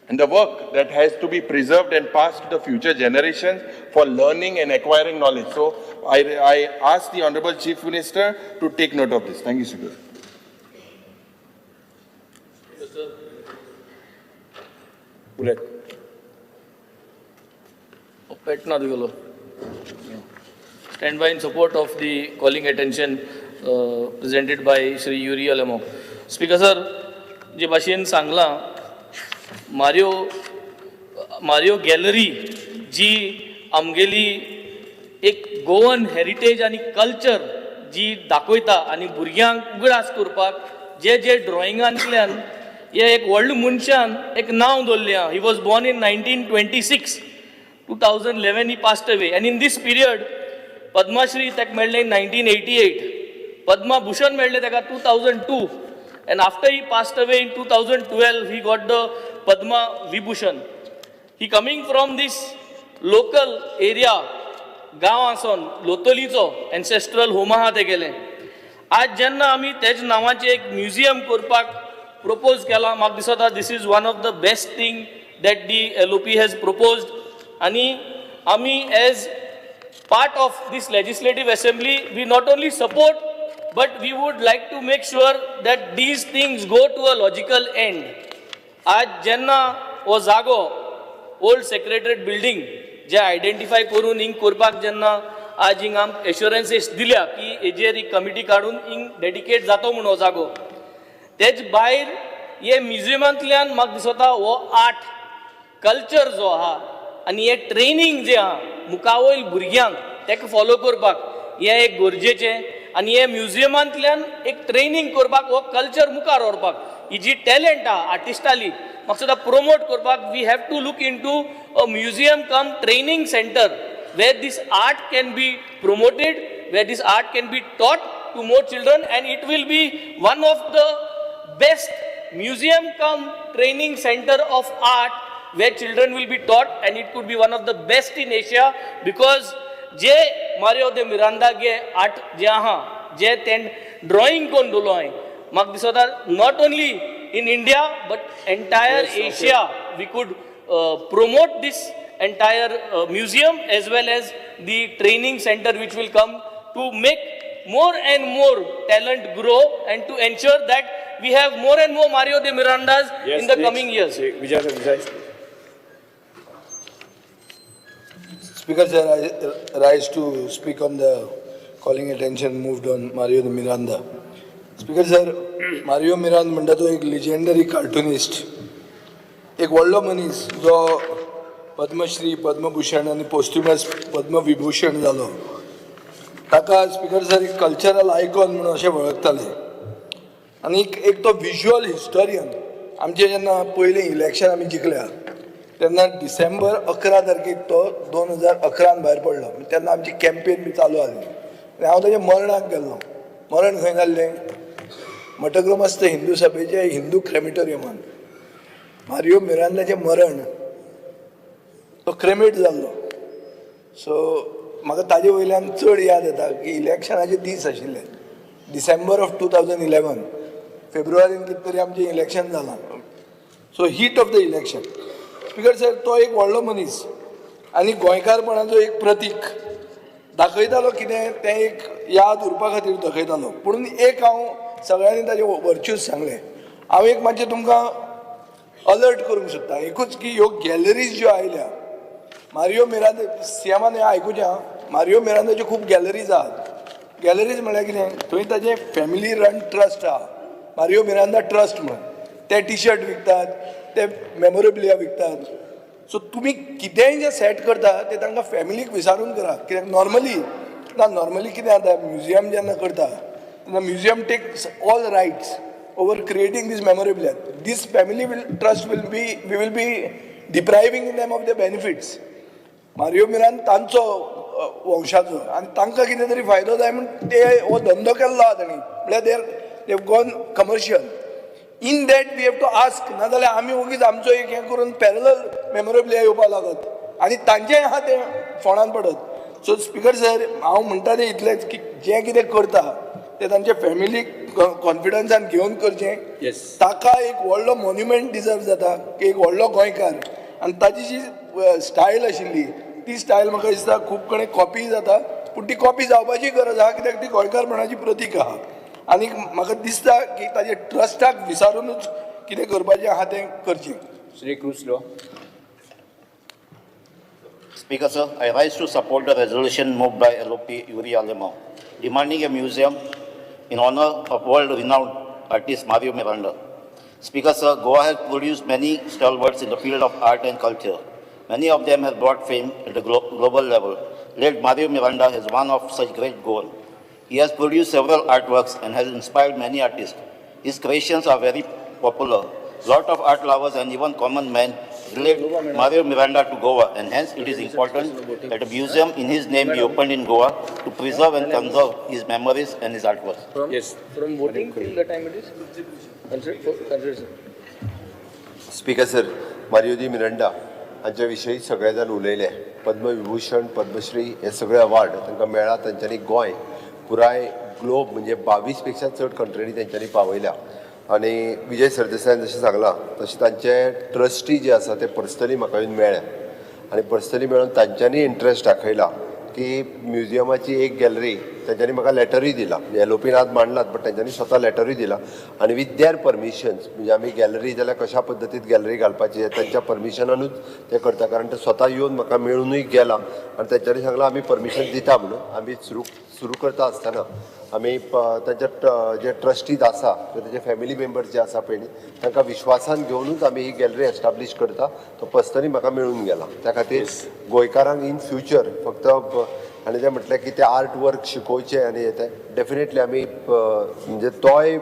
and the work that has to be preserved and passed to the future generations for learning and acquiring knowledge. So I ask the Honorable Chief Minister to take note of this. Thank you, Speaker. Stand by in support of the calling attention presented by Shri Yuri Alamo. Speaker sir, जे भाशेन सांगलां Mario gallery जी आमगेली एक Goan heritage आनी culture जी दाखयता आनी भुरग्यांक उगडास करपाक जे ड्रॉइंगांतल्यान हे एक व्हडल्या मनशान एक नांव दवरलें. He was born in 1926. 2011 he passed away, and in this period Padma Shri ताका मेळ्ळें in 1988, Padma Bhushan मेळ्ळें ताका 2002, and after he passed away in 2012 he got the Padma Vibhushan. He coming from this local area, गांव आसून लोतोलीचो एन्सेस्ट्रल home आहा ते गेले. आज जेन्ना आमी तेज नांवाचें एक म्युजियम करपाक प्रपोज केला, म्हाका दिसता this is one of the best thing that the LOP has proposed. आनी आमी as part of this legislative assembly, we not only support, but we would like to make sure that these things go to a logical end. आज जेन्ना हो जागो old secretariat building जे identify करून हिंग करपाक जेन्ना आज हिंग आमकां एश्युरन्सीस दिल्या की हेजेर ही कमिटी काडून हिंग डेडिकेट जातो म्हणून हो जागो, तेज भायर हे म्युजियमांतल्यान म्हाका दिसता हो आर्ट कल्चर जो आहा आनी हे ट्रेनिंग जे आहा मुखावयल भुरग्यांक तेका फॉलो करपाक हें एक गरजेचें. आनी हे म्युजियमांतल्यान एक ट्रेनिंग करपाक हो कल्चर मुखार व्हरपाक ही जी टॅलंट आहा आर्टिस्टाली म्हाका सुद्दां प्रोमोट करपाक we have to look in to a museum cum training centre where this art can be promoted, where this art can be taught to more children, and it will be one of the best museum come training center of art where children will be taught, and it could be one of the best in Asia, because जे Mario दे मिरांदा गे art जे आहा जे तें drawing कोण दवरलो हांवें म्हाका दिसता not only in India but entire Asia we could promote this entire museum as well as the training center which will come to make more and more talent grow and to ensure that we have more and more Mario de Mirandas in the coming years. Vijay. Speaker sir, I rise to speak on the calling attention moved on Mario de Miranda. Speaker sir, Mario Miranda म्हणटा तो एक legendary cartoonist, एक व्हडलो मनीस जो पद्मश्री पद्मभूषण आनी पोस्ट्युमस पद्मविभूषण जालो. ताका स्पीकर सर एक कल्चरल आयकॉन म्हणून अशें वळखताले. आनी एक तो विज्युअल हिस्टोरियन. आमचे जेन्ना पयलीं इलेक्शन आमी जिखल्या तेन्ना डिसेंबर 11 तारखेक तो 2011 भायर पडलो. तेन्ना आमची कॅम्पेन बी चालू आसली आनी हांव ताच्या मरणाक गेल्लो. मरण खंय जाल्लें? मठक्रमस्थ हिंदू सभेचे हिंदू क्रेमिटोरियमान. मारियो मिरांदाचें मरण तो क्रेमेट जाल्लो. सो म्हाका ताजे वयल्यान चड याद येता की इलेक्शनाचे दीस आशिल्ले डिसेंबर ऑफ 2011. फेब्रुवारीन कितें तरी आमचें इलेक्शन जालां. So heat of the election. Speaker sir, तो एक व्हडलो मनीस आनी गोंयकारपणाचो एक प्रतीक दाखयतालो. कितें तें एक याद उरपा खातीर दाखयतालो. पूण एक हांव सगळ्यांनी ताजे वर्च्यूज सांगले. हांव एक मातशें तुमकां अलर्ट करूंक सोदता. एकूच की ह्यो गॅलरीज ज्यो आयल्या मारियो मिरांदा सीएमान हें आयकुचें. मारियो मिरांदाच्यो खूब गॅलरीज आहात. गॅलरीज म्हळ्यार कितें? थंय ताजें फॅमिली रन ट्रस्ट आहा, मारियो मिरांदा ट्रस्ट म्हणून. ते टी शर्ट विकतात, ते मेमोरेबिलिया विकतात. सो तुमी कितेंय जें सेट करता तें तांकां फॅमिलीक विचारून करा. कित्याक नॉर्मली कितें जाता, म्युजियम जेन्ना करता तेन्ना museum takes all rights over creating this memorabilia. This family trust will be depriving them of the benefits. Mario Miran तांचो वंशाचो आनी तांकां कितें तरी फायदो जाय म्हूण ते हो धंदो केल्लो आहा तांणी. म्हळ्यार they gone commercial. In that we have to ask. नाजाल्यार आमी ओगीच आमचो एक हें करून पॅरलल मेमोरेबिलिया येवपाक लागत आनी तांचेंय आहा तें फोंडान पडत. सो स्पीकर सर, हांव म्हणटा तें इतलेंच की जें कितें करता ते तांचे फॅमिलीक कॉन्फिडन्सान घेवन करचें. ताका एक व्हडलो मॉन्युमेंट डिजर्व जाता की एक व्हडलो गोंयकार. आनी ताची जी स्टायल आशिल्ली ती स्टायल म्हाका दिसता खूब कडेन कॉपी जाता. पूण ती कॉपी जावपाची गरज आहा कित्याक ती गोंयकारपणाची प्रतीक आहा. आनी म्हाका दिसता की ताजे ट्रस्टाक विचारूनच कितें करपाचें आहा तें करचें. Shri Cruz. Speaker sir, I rise to support the resolution moved by LOP Yuri Alamo, demanding a museum in honor of world-renowned artist Mario Miranda. Speaker Sir, Goa has produced many stalwarts in the field of art and culture. Many of them have brought fame at the global level. Late Mario Miranda is one of such great Goan. He has produced several artworks and has inspired many artists. His creations are very popular. Lot of art lovers and even common men relate Mario Miranda to Goa, and hence it is important that a museum in his name be opened in Goa to preserve and conserve his memories and his artworks. Yes. From voting till the time it is? Consider. Speaker sir, Mario de Miranda हांच्या विशयी सगळे जाण उलयले. पद्मविभूषण, पद्मश्री हे सगळे award तांकां मेळ्ळा. तांच्यांनी गोंय पुराय ग्लोब म्हणजे 22 पेक्षा चड कंट्रीनी तांच्यांनी पावयल्या. आणि विजय सरदेसायन जशें सांगलां तशें तांचे ट्रस्टी जे आसा ते पर्सनली म्हाका येवन मेळ्ळे आनी पर्सनली मेळून तांच्यांनी इंट्रस्ट दाखयला की म्युजियमाची एक गॅलरी तांच्यांनी म्हाका लॅटरूय दिला. एलओपीन आज मांडलात बट तांच्यांनी स्वता लॅटरूय दिला आनी विथ देअर परमिशन्स म्हणजे आमी गॅलरी जाल्यार कशा पद्दतीन गॅलरी घालपाची तांच्या परमिशनानूच ते करता. कारण ते स्वता येवन म्हाका मेळूनय गेला आनी तांच्यांनी सांगलां आमी परमिशन दिता म्हणून. आमी सुरू करता आसतना आमी तांच्या जे ट्रस्टीज आसा तेजे फॅमिली मेंबर्स जे आसा पळय तांकां विश्वासान घेवनूच आमी ही गॅलरी एस्टाब्लीश करता. तो पर्सनली म्हाका मेळून गेला. त्या खातीर गोंयकारांक इन फ्युचर फक्त आनी जें म्हटलें की ते आर्ट वर्क शिकोवचे आनी ते डेफिनेटली आमी म्हणजे तोय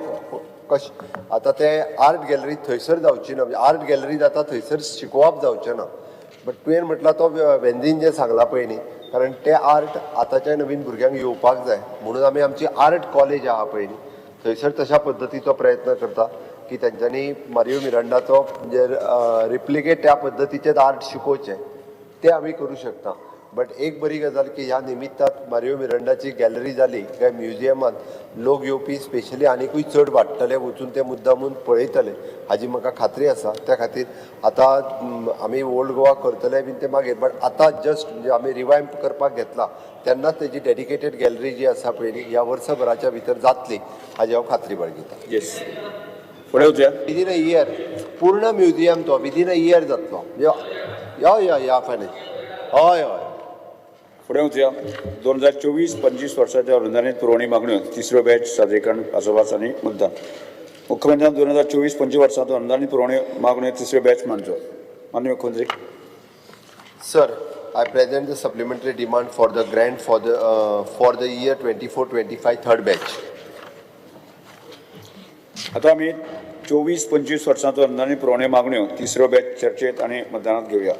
कशें आतां ते आर्ट गॅलरी थंयसर जावची ना. म्हणजे आर्ट गॅलरी जाता थंयसर शिकोवप जावचें ना. बट तुवें म्हटलां तो वेंदीन जें सांगलां पळय न्ही, कारण ते आर्ट आतांच्या नवीन भुरग्यांक येवपाक जाय म्हणून आमी आमची आर्ट कॉलेज आहा पळय न्ही थंयसर तशा पद्दतीचो प्रयत्न करता की तेंच्यांनी मारियो मिरांडाचो म्हणजे रिप्लिकेट त्या पद्दतीचेच आर्ट शिकोवचें ते आमी करूं शकता. बट एक बरी गजाल की ह्या निमित्ताक मारियो मिरांडाची गॅलरी जाली काय म्युजियमांत लोक येवपी स्पेशली आनिकूय चड वाडटले वचून ते मुद्दामून पळयतले हाजी म्हाका खात्री आसा. त्या खातीर आतां आमी ओल्ड गोवा करतले बीन ते मागीर बट आतां जस्ट म्हणजे आमी रिवायव करपाक घेतला तेन्नाच तेजी डेडिकेटेड गॅलरी जी आसा पळय न्ही ह्या वर्सभराच्या भितर जातली हाजी हांव खात्री बाळगितां. येस. फुडें वचया. विदीन अ इयर पूर्ण म्युजियम तो विदीन अ इयर जातलो. या फायनल हय हय. फुडें वचया. 2024-25 वर्साच्या अनुदानीत पुरवणी मागण्यो तिसऱ्यो बॅच सादरीकरण आसोबास आनी मुद्दा. मुख्यमंत्र्यान 2024-25 वर्साचो अनुदानीत पुरवणी मागण्यो तिसऱ्यो बॅच मांडचो. माननीय मुख्यमंत्री. Sir, I present the supplementary demand for the grant for the year 24-25 third batch. आता आमी 24-25 वर्साचो अनुदानीत पुरवणी मागण्यो तिसऱ्यो बॅच चर्चेत आनी मतदानात घेवया.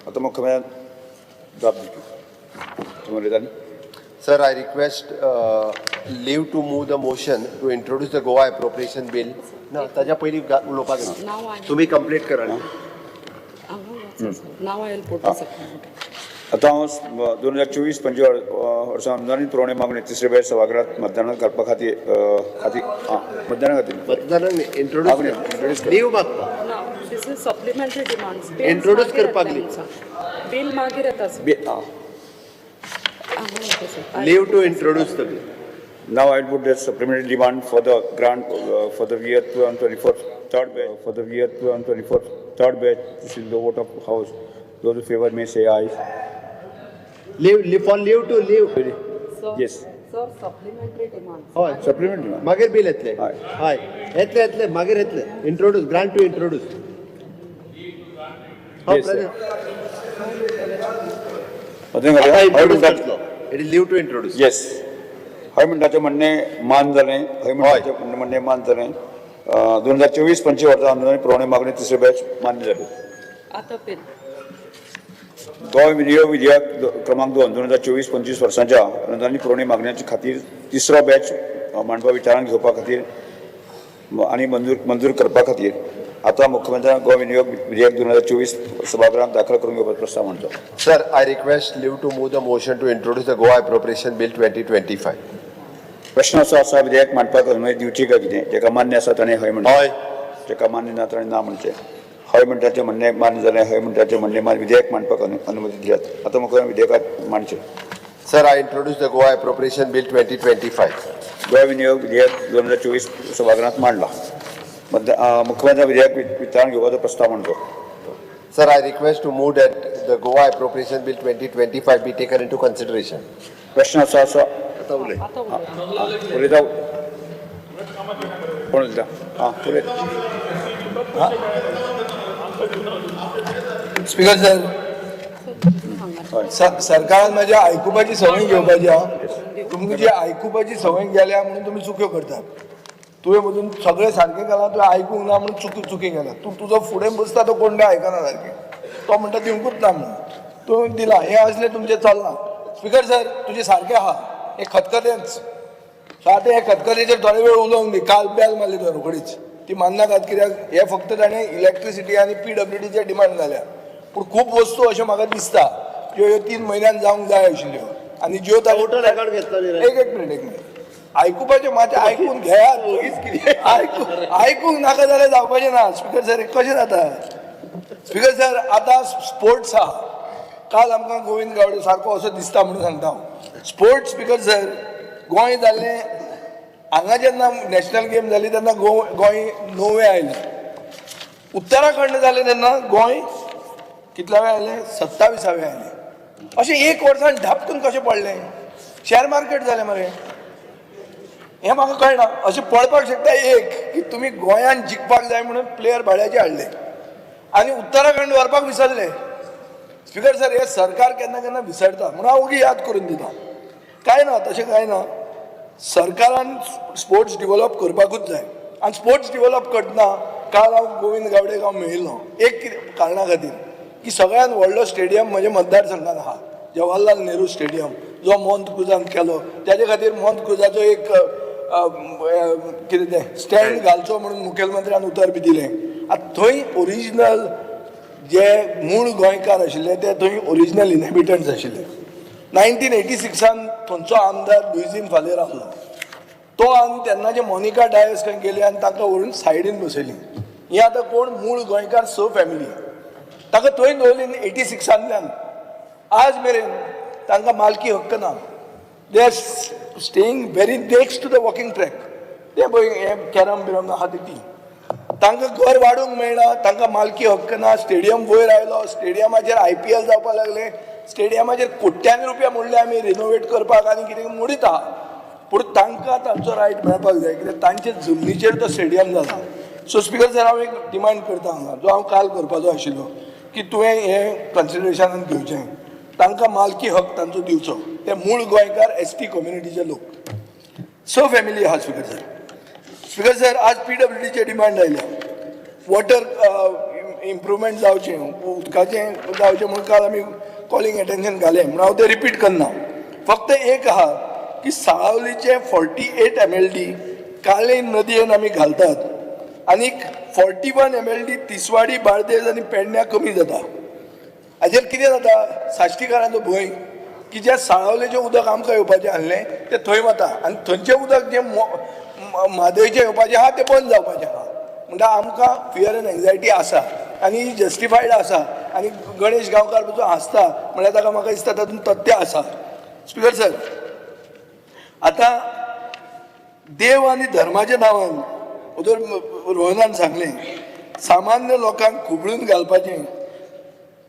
आता मुख्यमंत्र्यान जाप दितलो. Sir, I request leave to move the motion to introduce the Goa appropriation bill. ना ताज्या पयलीं उलोवपाक जाय. तुम्ही कंप्लीट करा. Now I will put the supplement. आता हांव 2024-25 वर्सा अनुदानीत पुरवणी मागणी तिसरे बॅच सभागृहात मतदानात घालपा खातीर मतदानाक इंट्रोड्यूस लीव मागता. Now, this is supplementary demands. Introduce करपाक लीव. Bill मागीर येता sir. Leave to introduce the bill. Now I will put the supplementary demand for the grant for the year 2024 third batch. For the year 2024 third batch, this is the vote of House. Those in favor may say aye. Leave for leave to leave. Sir, Yes. Sir, supplementary demands. हय Supplementary demand. मागीर bill येतले. हय. हय येतले मागीर येतले. Introduce grant to introduce. Yes, sir. It is leave to introduce. Yes. हय म्हणटाचें म्हणणें मान जालें. हय म्हणटाचें म्हणणें मान जालें. 2024-25 वर्सा अनुदानीत पुरवणी मागणी तिसरे बॅच मान्य जाली. आता बिल. गोंय विनियोग विधेयक क्रमांक 2 2024-25 वर्साच्या अनुदानीत पुरवणी मागण्यांच्या खातीर तिसरो बॅच मांडपा विचारांत घेवपा खातीर आनी मंजूर करपा खातीर आता मुख्यमंत्र्यान गोंय विनियोग विधेयक 2024 सभागृहात दाखल करून घेवपाचो प्रस्ताव मांडलो. Sir, I request leave to move the motion to introduce the Goa Appropriation Bill 2025. प्रश्न असो आसा विधेयक मांडपाक अनुमती दिवची काय कितें? जेका मान्य आसा ताणें हय म्हणचें. हय. जेका मान्य ना ताणें ना म्हणचें. हय म्हणटाचें म्हणणें मान्य जालें. हय म्हणटाचें म्हणणें विधेयक मांडपाक अनुमती दिल्यात. आता मुख्यमंत्री विधेयकात मांडचें. Sir, I introduce the Goa Appropriation Bill 2025. Goa विनियोग विधेयक 2024 सभागृहात मांडला. मुख्यमंत्री विधेयक विचारांत घेवपाचो प्रस्ताव मांडलो. Sir, I request to move that the Goa Appropriation Bill 2025 be taken into consideration. प्रश्न असो आसा. आता उलय. आता उलय. उलयता कोण उलयता हां पुरे स्पीकर सर सरकारान म्हाज्या आयकुपाची संवय घेवपाची हा तुमकां जी आयकुपाची संवय गेल्या म्हणून तुमी चुक्यो करतात तुवें मधून सगळें सारकें केलां तुवें आयकूंक ना म्हणून चुकी केला तूं तुजो फुडें बसता तो कोण आयकना सारकें तो म्हणटा दिवंकूच ना म्हणून तुवें दिला हें असलें तुमचें चलना स्पीकर सर तुजें सारकें आहा हें खतखतेंच सो आतां हे खतखतेचेर थोडे वेळ उलोवंक दी काल बेल मारली तर रोखडीच ती मान्नाकात कित्याक हे फक्त ताणें इलेक्ट्रिसिटी आनी PWDचे डिमांड घाल्या पूण खूब वस्तू अश्यो म्हाका दिसता ज्यो ह्यो 3 म्हयन्यान जावंक जाय आशिल्ल्यो आनी ज्यो एक मिनीट आयकुपाचें मातशें आयकून घेयात आयकूंक नाका जाल्यार जावपाचें ना स्पीकर सर कशें जाता स्पीकर सर आतां स्पोर्ट्स आहा काल आमकां गोविंद गावडे सारको असो दिसता म्हणून सांगता हांव स्पोर्ट्स स्पीकर सर गोंय जाल्लें हांगा जेन्ना नॅशनल गेम जाली तेन्ना गोंय 9वें आयलें उत्तराखंड जालें तेन्ना गोंय कितल्यावें आयलें 27वें आयलें अशें एक वर्सान धापकन कशें पडलें शेअर मार्केट जालें मरे हें म्हाका कळना अशें पळपाक शकता एक की तुमी गोंयान जिखपाक जाय म्हणून प्लेयर भाड्याचे हाडले आनी उत्तराखंड व्हरपाक विसरले स्पीकर सर हे सरकार केन्ना केन्ना विसरता म्हणून हांव ओगी याद करून दिता कांय ना तशें कांय ना सरकारान स्पोर्ट्स डिवेलप करपाकूच जाय आनी स्पोर्ट्स डिवेलप करतना काल हांव गोविंद गावडेक हांव मेळिल्लो एक कारणा खातीर की सगळ्यात व्हडलो स्टेडियम म्हज्या मतदारसंघात आहा जवाहरलाल नेहरू स्टेडियम जो मोंत क्रुजान केलो त्याच्या खातीर मोंत क्रुजाचो एक कितें तें स्टँड घालचो म्हणून मुखेलमंत्र्यान उतर बी दिलें आतां थंय ओरिजिनल जे मूळ गोंयकार आशिल्ले ते थंय ओरिजिनल इनहेबिटंट्स आशिल्ले 1986 थंयचो आमदार लुईजीन फालेर आसलो तो आनी तेन्नाचे मोनिका डायस खंय गेले आनी ताका व्हरून सायडीन बसयली ही आतां कोण मूळ गोंयकार स फॅमिली ताका थंय दवरली 86 आज मेरेन तांकां मालकी हक्क ना they are staying very next to the walking track ते पळय हे कॅरम बिरम आहा ती तांकां घर वाडूंक मेळना तांकां मालकी हक्क ना स्टेडियम वयर आयलो स्टेडियमाचेर IPL जावपाक लागले स्टेडियमाचेर कोट्यांनी रुपया मोडले आमी रिनोवेट करपाक आनी कितें मोडीत आहा पूण तांकां तांचो रायट मेळपाक जाय कित्याक तांचे जमनीचेर तो स्टेडियम जाला सो स्पीकर सर हांव एक डिमांड करता हांगा जो हांव काल करपाचो आशिल्लो की तुवें हें कन्सिडरेशनान घेवचें तांकां मालकी हक तांचो दिवचो ते मूळ गोंयकार ST कम्युनिटीचे लोक स फॅमिली आहा स्पीकर सर आज PWDचे डिमांड आयल्या वॉटर इम्प्रुवमेंट जावचें उदकाचें जावचें म्हणून काल आमी कॉलिंग एटेन्शन घालें म्हणून हांव तें रिपीट करना फक्त एक आहा की साळावलीचे 48 MLD काले नदयेन आमी घालतात आनीक 41 MLD तिसवाडी बाळदेज आनी पेडण्यां कमी जाता हाजेर कितें जाता साश्टीकारांचो भंय की जे साळावलेचें उदक आमकां येवपाचें आसलें तें थंय वता आनी थंयचें उदक जें म्हादयचें येवपाचें आहा तें बंद जावपाचें आहा म्हणटा आमकां फियर एंड एन्जायटी आसा आनी जस्टिफायड आसा आनी गणेश गांवकार पसून हांसता म्हळ्यार ताका म्हाका दिसता तातूंत तथ्य आसा स्पीकर सर आतां देव आनी धर्माच्या नांवान उदर रोहनान सांगलें सामान्य लोकांक खुबळून घालपाचें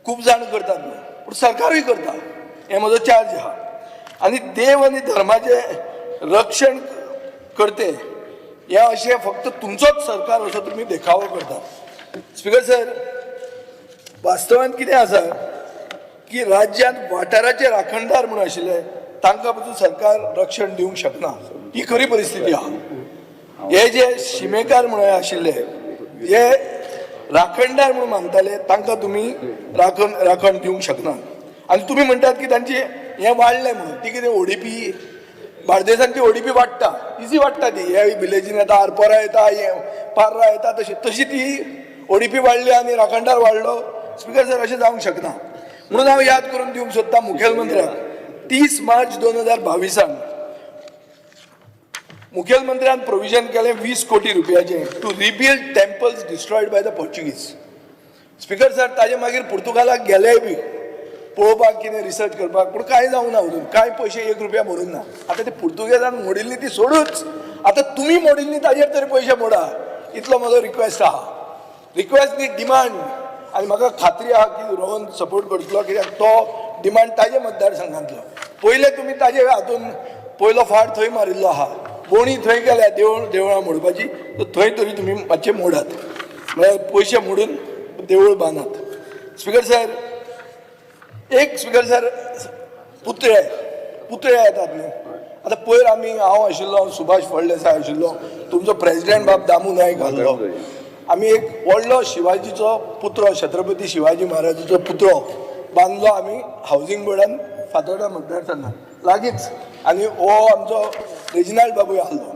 खूब जाण करतात पूण सरकारूय करता हें म्हजो चार्ज आहा आनी देव आनी धर्माचें रक्षण करते हें अशें फक्त तुमचोच सरकार असो तुमी देखावो करता स्पीकर सर वास्तवांत कितें आसा की राज्यांत वाठाराचे राखणदार म्हणून आशिल्ले तांकां पसून सरकार रक्षण दिवंक शकना ही खरी परिस्थिती आहा हे जे शिमेकार म्हणून आशिल्ले जे राखणदार म्हणून मानताले तांकां तुमी राखण दिवंक शकना आनी तुमी म्हणटात की तांचे हें वाडलें म्हणून ती कितें ODP बार्देसांची ODP वाडटा इजी वाडटा ती हे विलेजीन येता आरपोरा येता पार्रा येता तशी ती ODP वाडली आनी राखणदार वाडलो स्पीकर सर अशें जावंक शकना म्हणून हांव याद करून दिवंक सोदता मुखेलमंत्र्याक 30 मार्च 2022 मुखेलमंत्र्यान प्रोविजन केलें 20 कोटी रुपयाचें to rebuild temples destroyed by the Portuguese speaker sir ताजे मागीर पुर्तुगालाक गेलेय बी पळोवपाक कितें रिसर्च करपाक पूण कांय जावंक ना अजून कांय पयशे 1 रुपया मोडूंक ना आतां ती पुर्तुगेजान मोडिल्ली ती सोडूच आतां तुमी मोडिल्ली ताजेर तरी पयशे मोडा इतलो म्हजो रिक्वेस्ट आहा रिक्वेस्ट न्ही डिमांड आनी म्हाका खात्री आहा की रोहन सपोर्ट करतलो कित्याक तो डिमांड ताजे मतदारसंघांतलो पयले तुमी ताजे हातून पयलो फावट थंय मारिल्लो आहा कोणी थंय गेल्या देवळां मोडपाची तर थंय तरी तुम्ही मातशे मोडात, म्हळ्यार पयशे मोडून देवूळ बांदात. स्पीकर सर, एक स्पीकर सर पुतळे येतात न्ही. आतां पयर हांव आशिल्लो, सुभाष फळदेसाय आशिल्लो, तुमचो प्रेसिडेंट बाब दामू नायक आसलो. आमी एक व्हडलो शिवाजीचो पुतळो, छत्रपती शिवाजी महाराजाचो पुतळो बांदलो आमी हावजींग बोर्डान फातोर्डा मतदारसंघात लागींच. आनी हो आमचो रेजिनाल्ड बाबूय आसलो.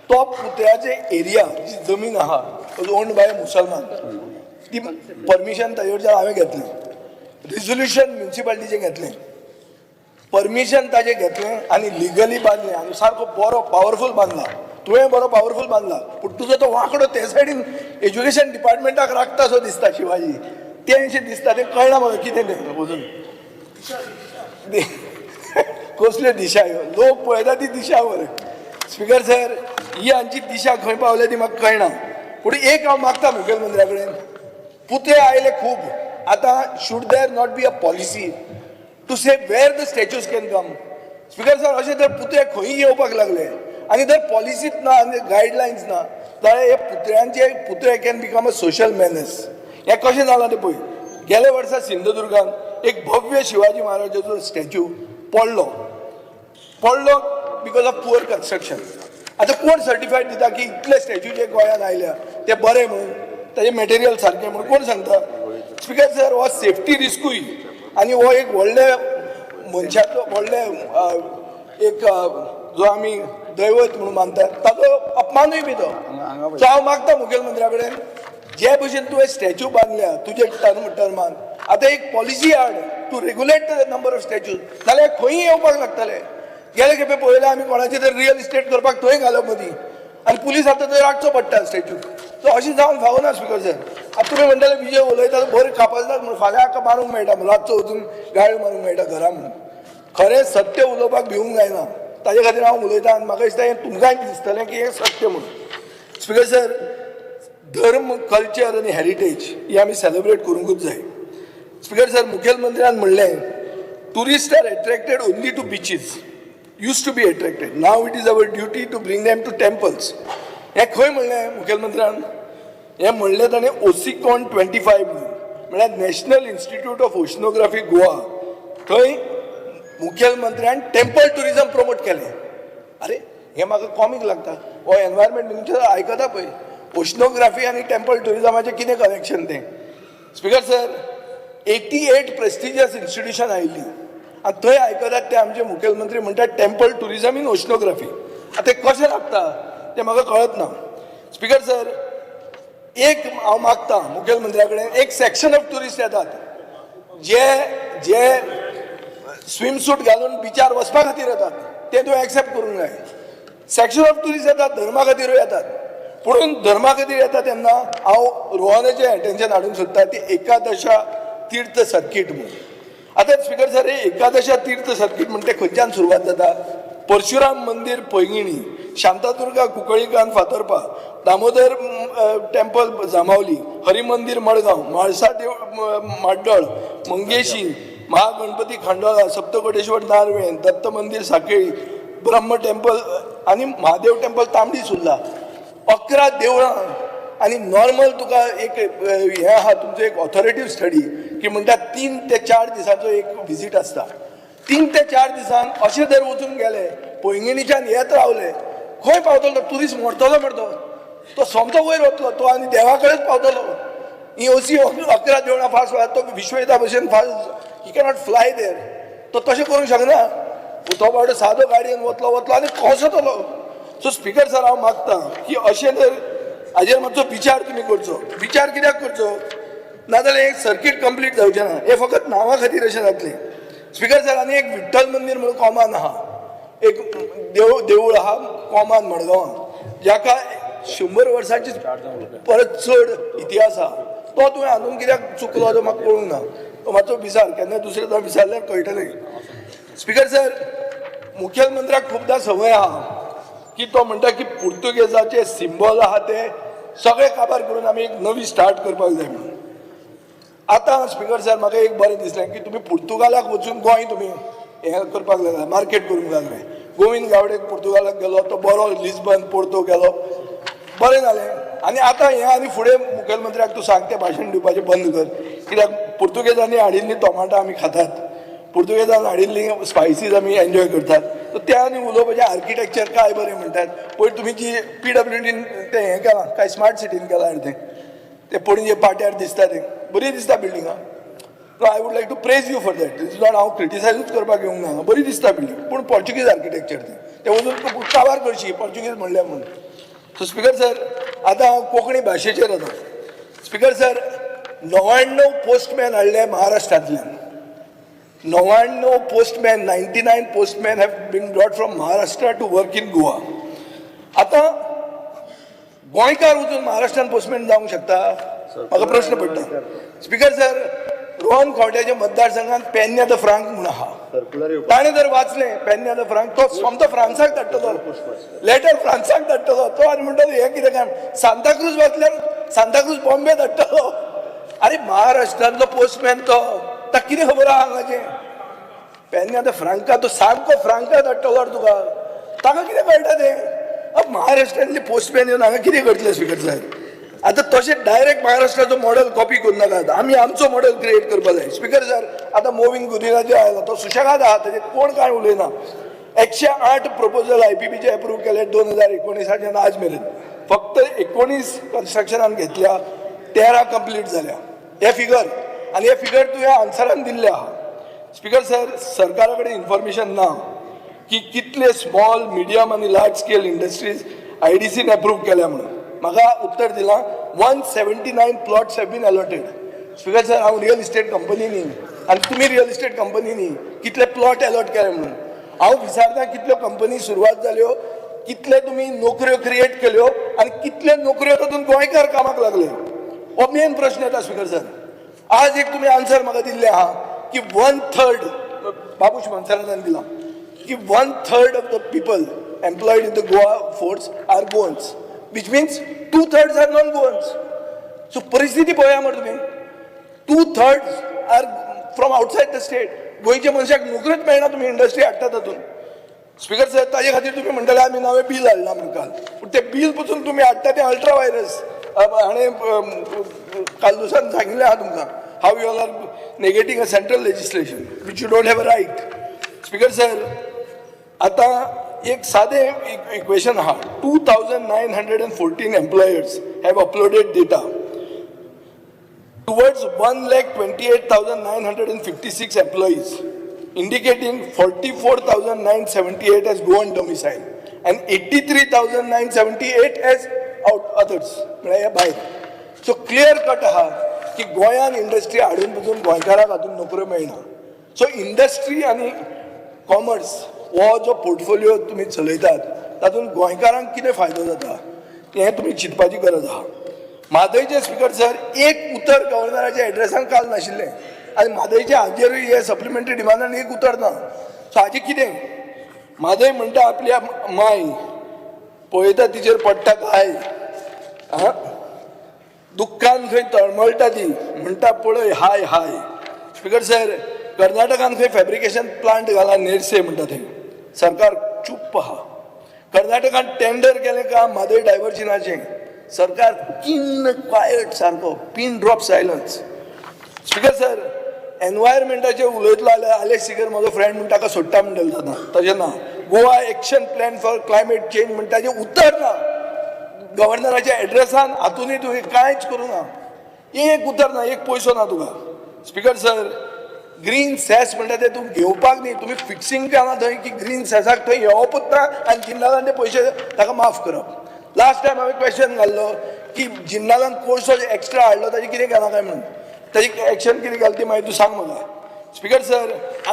तो पुतळ्याचे एरिया जी जमीन आहा ओन्ड बाय मुसलमान, ती परमिशन ताजे कडच्यान हांवें घेतलें, रिझोल्युशन म्युन्सिपाल्टीचें घेतलें, परमिशन ताजें घेतलें आनी लिगली बांदलें. आनी सारको बरो पावरफूल बांदला, तुवें बरो पावरफूल बांदला. पूण तुजो तो वांकडो ते सायडीन एज्युकेशन डिपार्टमेंटाक राखता सो दिसता शिवाजी, तेंशें दिसता. तें कळना म्हाका कितें तें वचून कसल्यो दिशा ह्यो, लोक पळयता ती दिशा वर. स्पीकर सर, ही हांची दिशा खंय पावल्या ती म्हाका कळना. पूण एक हांव मागता मुखेलमंत्र्या कडेन, पुतळे आयले खूब, आतां should there not be a policy to say where the statues can come. Speaker sir, अशें जर पुतळे खंयी येवपाक लागले आनी जर पॉलिसीच ना आनी गायडलायन्स ना जाल्यार हे पुतळे कॅन बिकम अ सोशल मेनस. हें कशें जालां तें पळय. गेल्या वर्सा सिंधुदुर्गान एक भव्य शिवाजी महाराजाचो स्टॅच्यू पडलो बिकॉज ऑफ पुअर कन्स्ट्रक्शन. आतां कोण सर्टिफायड दिता की इतले स्टॅच्यू जे गोंयांत आयल्या ते बरे म्हणून, ताजे मटेरियल सारकें म्हणून कोण सांगता. स्पीकर सर, हो सेफ्टी रिस्कूय आनी हो एक व्हडले मनशाचो व्हडले एक जो आमी दैवत म्हणून मानतात ताचो अपमानूय बी तो. सो हांव मागता मुखेलमंत्र्या कडेन, जे भशेन तुवें स्टॅच्यू बांदल्या तुजे टर्मान, आतां एक पॉलिसी हाड to regulate the number of statues, जाल्यार खंयी येवपाक लागतले. गेले खेपे पळयलें आमी कोणाचें तरी रियल इस्टेट करपाक थंय घालप मदीं आनी पुलीस आतां थंय राखचो पडटा स्टॅच्यू. सो अशें जावन फावना स्पीकर सर. आतां तुमी म्हणटाले विजय उलयता बरें कापासदार म्हणून फाल्यां हाका मारूंक मेळटा म्हणून, रातचो वचून गाळयो मारूंक मेळटा घरा म्हणून. खरें सत्य उलोवपाक भिवूंक जायना. ताजे खातीर हांव उलयतां आनी म्हाका दिसता हें तुमकांय दिसतलें की हें सत्य म्हणून. स्पीकर सर, धर्म, कल्चर आनी हेरिटेज ही आमी सेलिब्रेट करूंकूच जाय. स्पीकर सर, मुखेलमंत्र्यान म्हणलें tourist are attracted only to beaches, used to be attracted. Now it is our duty to bring them to temples. हे खंय म्हणलें मुखेलमंत्र्यान? हें म्हणलें ताणें OCCON 25 म्हळ्यार national institute of oceanography Goa. थंय मुखेलमंत्र्यान टेम्पल टुरिजम प्रमोट केलें. अरे हें म्हाका कॉमीक लागता. हो एनवायरमेंट मिनिस्टर आयकता पळय, ओशनोग्राफी आनी टेम्पल टुरिजमाचें कितें कनेक्शन तें. स्पीकर सर, 88 प्रेस्टिजियस इन्स्टिट्यूशन आयिल्लीं आनी थंय आयकतात ते आमचे मुखेलमंत्री म्हणटात टेम्पल टुरिजम इन ओशनोग्राफी. आतां तें कशें लागता तें म्हाका कळत ना. स्पीकर सर, एक हांव मागता मुखेलमंत्र्या कडेन, एक सेक्शन ऑफ ट्युरिस्ट येतात जे स्विमसूट घालून बिचार वचपा खातीर येतात, ते तुवें एक्सेप्ट करूंक जाय. सेक्शन ऑफ ट्युरिस्ट येतात धर्मा खातीरूय येतात, पूण धर्मा खातीर येता तेन्ना हांव रोहनाचें एटेन्शन हाडूंक सोदता ती एकादशा तीर्थ सर्कीट म्हणून. आतां स्पीकर सर, हे एकादशा तीर्थ सर्कीट म्हणटा तें खंयच्यान सुरवात जाता? परशुराम मंदिर पैंगिणी, शांतादुर्गा कुंकळीकान फातर्पा, दामोदर टेम्पल जांबावली, हरी मंदिर मडगांव, म्हाळसा माड्डोळ, मंगेशी, महागणपती खांडोळा, सप्तकोटेश्वर नार्वें, दत्त मंदिर सांखळी, ब्रह्म टेम्पल आनी महादेव टेम्पल तांबडी सुर्ला. 11 देवळां आनी नॉर्मल तुका एक हें आहा तुमचो एक ऑथॉरिटीव स्टडी की म्हणटा 3 ते 4 दिसांचो एक विजीट आसता. 3 ते 4 दिसान अशें जर वचून गेले, पैंगिणीच्यान येत रावले, खंय पावतलो तो ट्युरिस्ट मरतलो मरतो, तो सोमतो वयर वतलो तो आनी देवा कडेच पावतलो. ही अशी 11 देवळां फास्ट वतात, तो विश्वेता भशेन फास्ट, ही कॅनॉट फ्लाय देर. तो तशें करूंक शकना. तो बावडो सादो गाडयेन वतलो आनी कोसतलो. सो स्पीकर सर, हांव मागता की अशें जर हाजेर मातसो विचार तुमी करचो. विचार कित्याक करचो? नाजाल्यार एक सर्कीट कंप्लीट जावचें ना. हें फकत नांवा खातीर अशें जातलें. स्पीकर सर, आनी एक विठ्ठल मंदिर म्हणून कॉमान आहा, एक देवूळ आहा कॉमान मडगांवां, जाका 100 वर्सांची परत चड इतिहास आहा. तो तुवें आजून कित्याक चुकलो तो म्हाका कळूंक ना. तो मातसो विचार, केन्ना दुसरे दाव विचारल्यार कळटलें. स्पीकर सर, मुखेलमंत्र्याक खुबदां संवय आहा की तो म्हणटा की पुर्तुगेजाचे सिंबल आहा ते सगळे काबार करून आमी एक नवी स्टार्ट करपाक जाय म्हणून. आतां स्पीकर सर, म्हाका एक बरें दिसलें की तुमी पुर्तुगालाक वचून गोंय तुमी हें करपाक लागला, मार्केट करूंक लागले. गोविंद गावडे पुर्तुगालाक गेलो तो बरो लिस्बन पोर्तो गेलो बरें जालें आनी आतां हें आनी फुडें मुखेलमंत्र्याक तूं सांग तें भाशण दिवपाचें बंद कर कित्याक पुर्तुगेजांनी हाडिल्लीं टोमाटां आमी खातात पुर्तुगेजान हाडिल्लीं स्पायसीज आमी एन्जॉय करतात सो त्या आनी उलोवपाचें आर्किटेक्चर काय बरें म्हणटात पयर तुमी जी PWDन तें हें केलां काय स्मार्ट सिटीन केलां तें पणजे पाट्यार दिसता तें बरी दिसता बिल्डिंगां I would like to praise you for that is not हांव क्रिटिसायजूच करपाक येवंक ना बरी दिसता बिल्डिंग पूण पोर्चुगीज आर्किटेक्चर तें वचून काबार करची पोर्चुगीज म्हणलें म्हणून सो स्पिकर सर आतां हांव कोंकणी भाशेचेर येता स्पिकर सर 99 पोस्टमॅन हाडले महाराष्ट्रांतल्यान 99 postman 99 postman have been brought from Maharashtra to work in Goa आतां गोंयकार वचून महाराष्ट्रान पोस्टमॅन जावंक शकता म्हाका प्रश्न पडटा स्पिकर सर रोहन खंवट्याच्या मतदारसंघात पेन्या द फ्रांक म्हणून आहा ताणें जर वाचलें पेन्या द फ्रांक तो सोमतो फ्रांसाक धाडटलो लेटर फ्रांसाक धाडटलो तो आनी म्हणटलो हें कितें काय सांताक्रूज वाचल्यार सांताक्रूज बॉम्बे धाडटलो अरे महाराष्ट्रांतलो पोस्टमॅन तो ताका कितें खबर आहा हांगाचें पेन्या द फ्रांका तो सामको फ्रांका धाडटलो तुका ताका कितें कळटा तें महाराष्ट्रांतले पोस्टमॅन येवन हांगा कितें करतले स्पिकर साहेब आतां तशें डायरेक्ट महाराष्ट्राचो मॉडेल कॉपी करून नाकात आमी आमचो मॉडेल क्रिएट करपाक जाय स्पिकर सर आतां मोविंग गुदिराजे आयला तो सुशेगाद आहा ताजेर कोण कांय उलयना 108 प्रपोजल IPPचे एप्रूव केले 2019 आज मेरेन फक्त 19 कन्स्ट्रक्शनान घेतल्या 13 कंप्लीट जाल्या हे फिगर आनी हे फिगर तुवें आन्सरान दिल्ले आहा स्पिकर सर सरकारा कडेन इन्फॉर्मेशन ना की कितले स्मॉल मिडियम आनी लार्ज स्केल इंडस्ट्रीज IDCन एप्रूव केल्या म्हणून म्हाका उत्तर दिलां 179 plots have been allotted speaker sir हांव रियल इस्टेट कंपनी न्ही आनी तुमी रियल इस्टेट कंपनी न्ही कितले प्लॉट अलॉट केले म्हणून हांव विचारता कितल्यो कंपनी सुरवात जाल्यो कितले तुमी नोकऱ्यो क्रिएट केल्यो आनी कितले नोकऱ्यो तातूंत गोंयकार कामाक लागले हो मेन प्रश्न येता स्पिकर सर आज एक तुमी आन्सर म्हाका दिल्ले आहा की 1/3 बाबूश मनसरान दिला की 1/3 of the people employed in the Goa force are Goans which means 2/3 are non-Goans. So परिस्थिती पळया मरे तुम्ही 2/3 are from outside the state. गोंयच्या मनशाक नोकरीच मेळना तुम्ही इंडस्ट्री हाडटा तातूंत स्पिकर सर ताजे खातीर तुम्ही म्हणटले आमी नवें बील हाडला म्हणून पूण तें बील पसून तुम्ही हाडटा तें अल्ट्रा व्हायरस हाणें कालदुसान सांगिल्लें आहा तुमकां how you all are negating a central legislation which you don't have a right speaker sir आतां एक सादे इक्वेशन आहा 2914 employers have uploaded data towards 1,28,956 employees indicating 44,978 as Goan domicile and 83,978 as others म्हणजे भायर सो क्लियर कट आहा की गोंयान industry हाडून पसून गोंयकाराक हातून नोकऱ्यो मेळना सो इंडस्ट्री आनी कॉमर्स हो जो पोर्टफोलिओ तुम्ही चलयतात तातूंत गोंयकारांक कितें फायदो जाता हें तुमी चिंतपाची गरज आहा म्हादयचे स्पिकर सर एक उतर गव्हर्नराच्या एड्रेसान काल नाशिल्लें आनी म्हादयचे हाजेरूय हे सप्लिमेंटरी डिमांडान एक उतर ना सो हाजें कितें म्हादय म्हणटा आपल्या माय पळयता तिचेर पडटा काय दुख्खान खंय तळमळटा ती म्हणटा पळय हाय हाय स्पिकर सर कर्नाटकान खंय फॅब्रिकेशन प्लांट घाला नेरसे म्हणटा थंय सरकार चुप्प आहा कर्नाटकान टेंडर केलें का म्हादय डायवर्जनाचें सरकार किन्न क्वायट सारको pin drop silence speaker sir एनवायरमेंटाचेर उलयतलो जाल्यार आलेक्स सिगर म्हजो फ्रेंड म्हणटा ताका सोडटा म्हणटलें जाता तशें ना Goa action plan for climate change म्हणटा ताचें उतर ना गव्हर्नराच्या एड्रेसान हातूनय तुवें कांयच करूं ना एक उतर ना एक पयसो ना तुका स्पिकर सर ग्रीन सॅस म्हणटा ते तूं घेवपाक न्ही तुमी फिक्सिंग केलां थंय की ग्रीन सॅसाक थंय येवपूच ना आनी जिन्नालान ते पयशे ताका माफ करप लास्ट टायम हांवें क्वेश्चन घाल्लो की जिन्नालान कोळसो एक्स्ट्रा हाडलो ताजें कितें केलां काय म्हणून ताजी एक्शन कितें घाल ती मागीर तूं सांग म्हाका स्पिकर सर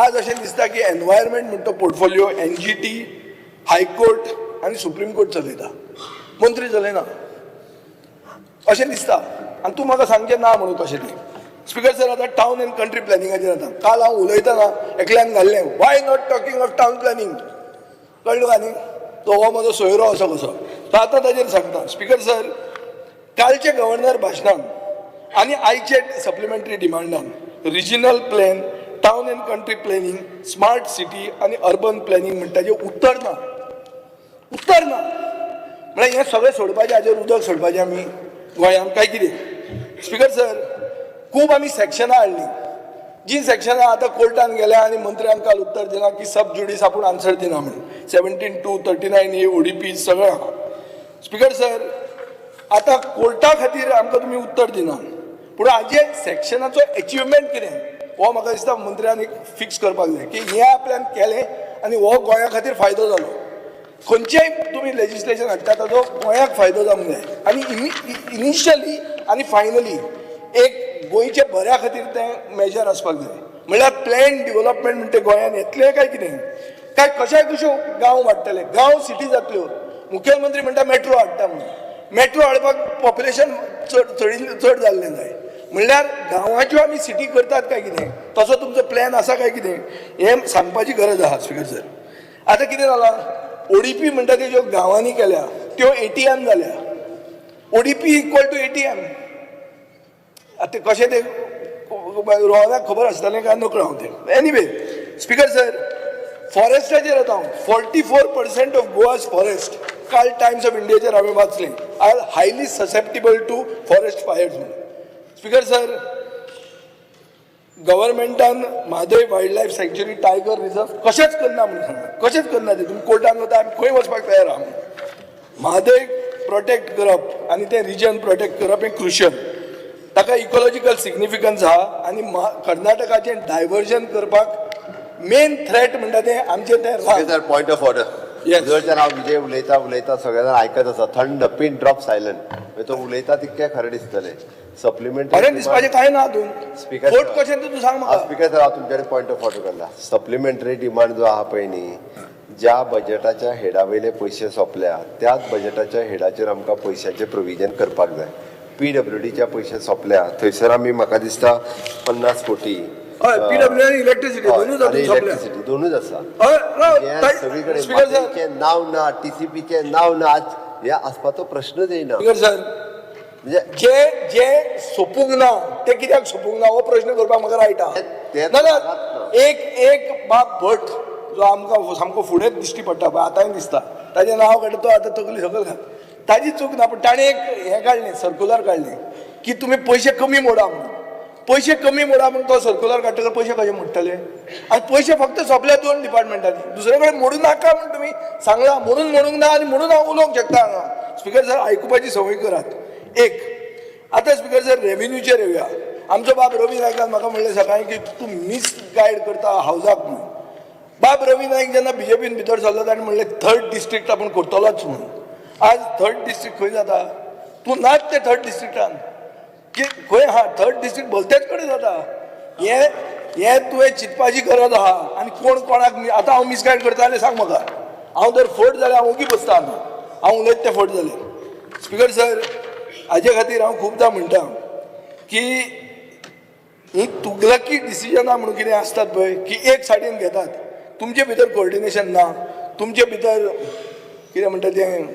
आज अशें दिसता की एनवायरमेंट म्हणटा पोर्टफोलिओ NGT हायकोर्ट आनी सुप्रीम कोर्ट चलयता मंत्री चलयना अशें दिसता आनी तूं म्हाका सांगचें ना म्हणून कशें तें स्पिकर सर आतां टावन एंड कंट्री प्लॅनिंगाचेर जाता काल हांव उलयतना एकल्यान घाल्लें why not talking of town planning कळ्ळो का न्ही तो हो म्हजो सोयरो असो कसो तो आतां ताजेर सांगता स्पिकर सर कालचे गव्हर्नर भाशणान आनी आयचे सप्लिमेंटरी डिमांडान regional plan town and country planning, smart city आणि अर्बन प्लॅनिंग म्हणटा जे उत्तर ना म्हणजे हे सगळें सोडपाचें, हाजेर उदक सोडपाचें आमी गोंयांत काय कितें. स्पिकर सर, खूब आमी सेक्शनां हाडलीं, जी सेक्शनां आतां कोर्टान गेल्या आनी मंत्र्यान काल उत्तर दिलां की सब ज्युडिस आपूण आन्सर दिना म्हणून. 17(2), 39A, ODP सगळें आहा. स्पिकर सर, आतां कोर्टा खातीर आमकां तुमी उत्तर दिना, पूण हाजे सेक्शनाचो अचिवमेंट कितें हो म्हाका दिसता मंत्र्यान एक फिक्स करपाक जाय की हें आपल्यान केलें आनी हो गोंया खातीर फायदो जालो. खंयचेंय तुमी लेजिस्लेशन हाडटा ताजो गोंयाक फायदो जावंक जाय आनी इनिशियली आनी फायनली एक गोंयच्या बऱ्या खातीर तें मेजर आसपाक जाय. म्हणल्यार प्लॅन डेव्हलपमेंट म्हणटा गोंयान येतलें काय कितें, काय कशाय कश्यो गांव वाडटले, गांव सिटी जातल्यो. मुखेलमंत्री म्हणटा मेट्रो हाडटा म्हणून. मेट्रो हाडपाक पॉप्युलेशन चड जाल्लें जाय. म्हणल्यार गांवाच्यो आमी सिटी करतात काय कितें, तसो तुमचो प्लॅन आसा काय कितें, हें सांगपाची गरज आहा. स्पिकर सर, आतां कितें जालां, ODP म्हणटा त्यो ज्यो गांवांनी केल्या त्यो ATM जाल्या. ODP equal to ATM. आतां कशें तें रोहनाक खबर आसतलें काय नकळो हांव तें. एनीवे स्पिकर सर, फॉरेस्टाचेर येता हांव. 44% ऑफ गोवाज फॉरेस्ट काल टायम्स ऑफ इंडियाचेर हांवें वाचलें are highly susceptible to forest fires म्हणून. स्पिकर सर, गव्हर्मेंटान Mhadei wildlife sanctuary tiger reserve कशेंच करना म्हणून सांगता. कशेंच करना ते. तुमी कोर्टान वता आमी खंय वचपाक तयार आहा. म्हादय प्रोटेक्ट करप आनी तें रिजन प्रोटेक्ट करप हें क्रुशियल. ताका इकॉलॉजिकल सिग्निफिकन्स आहा आनी कर्नाटकाचें डायवर्जन करपाक मेन थ्रेट म्हणटा तें आमचें तें सर, पॉयंट ऑफ ऑर्डर. जर हांव विजय उलयता सगळे जाण आयकत आसा. थंड पिन ड्रॉप सायलंट. तो उलयता तितकें खरें दिसतलें. सप्लिमेंटरी खरें दिसपाचें कांय ना हातून. स्पिकर कोर्ट कशें तूं सांग म्हाका. स्पिकर सर, हांव तुमचे कडेन पॉयंट ऑफ ऑर्डर करता. सप्लिमेंटरी डिमांड जो आहा पळय न्ही, ज्या बजेटाच्या हेडा वयले पयशे सोंपल्या त्याच बजेटाच्या हेडाचेर आमकां पयशांचें प्रोविजन करपाक जाय. PWDच्या पयशे सोंपल्या थंयसर आमी म्हाका दिसता 50 कोटी. PWD आनी इलेक्ट्रिसिटी दोनूच आसा. सगळीकडे नांव ना, TCPचें नांव ना, हे आसपाचो प्रश्नच येयना. सर, म्हणजे जे सोपूंक ना ते कित्याक सोपूंक ना हो प्रश्न करपाक म्हाका रायट आहा. एक बाब भट जो आमकां सामको फुडेंच दिश्टी पडटा पळय, आतांय दिसता, ताजें नांव काडटा तो आतां तकली सकयल घाल. ताजी चूक ना, पूण ताणें एक हें काडलें, सर्क्युलर काडलें की तुमी पयशे कमी मोडा म्हणून. पयशे कमी मोडा म्हणून तो सर्क्युलर काडटकर पयशे कशे मोडटले. आनी पयशे फक्त सोंपल्या 2 डिपार्टमेंटांनी. दुसरे कडेन मोडूं नाका म्हण तुमी सांगला. मोडूंक ना आनी म्हणून हांव उलोवंक शकता हांगा. स्पिकर सर, आयकुपाची संवय करात. एक आतां स्पिकर सर, रेव्हेन्यूचेर येवया. आमचो बाब रवी नायकान म्हाका म्हणलें सकाळीं की तूं मिसगायड करता हावजाक म्हणून. बाब रवी नायक जेन्ना BJPन भितर सरलो ताणें म्हणलें 3rd डिस्ट्रिक्ट आपूण करतलोच म्हणून. आज 3rd डिस्ट्रिक्ट खंय जाता? तूं नाच ते 3rd डिस्ट्रिक्टान की खंय आहा? 3rd डिस्ट्रिक्ट भलतेच कडेन जाता. हें तुवें चिंतपाची गरज आहा. आनी कोण कोणाक आतां हांव मिसगायड करता जाल्यार सांग म्हाका. हांव जर फट जाल्यार हांव ओगी बसता हांगा. हांव उलयत तें फट जालें. स्पिकर सर, हाजे खातीर हांव खुबदां म्हणटा की ही तुगलकी डिसिजनां म्हणून कितें आसतात पळय की एक सायडीन घेतात. तुमचे भितर कोऑर्डिनेशन ना. तुमचे भितर कितें म्हणटा तें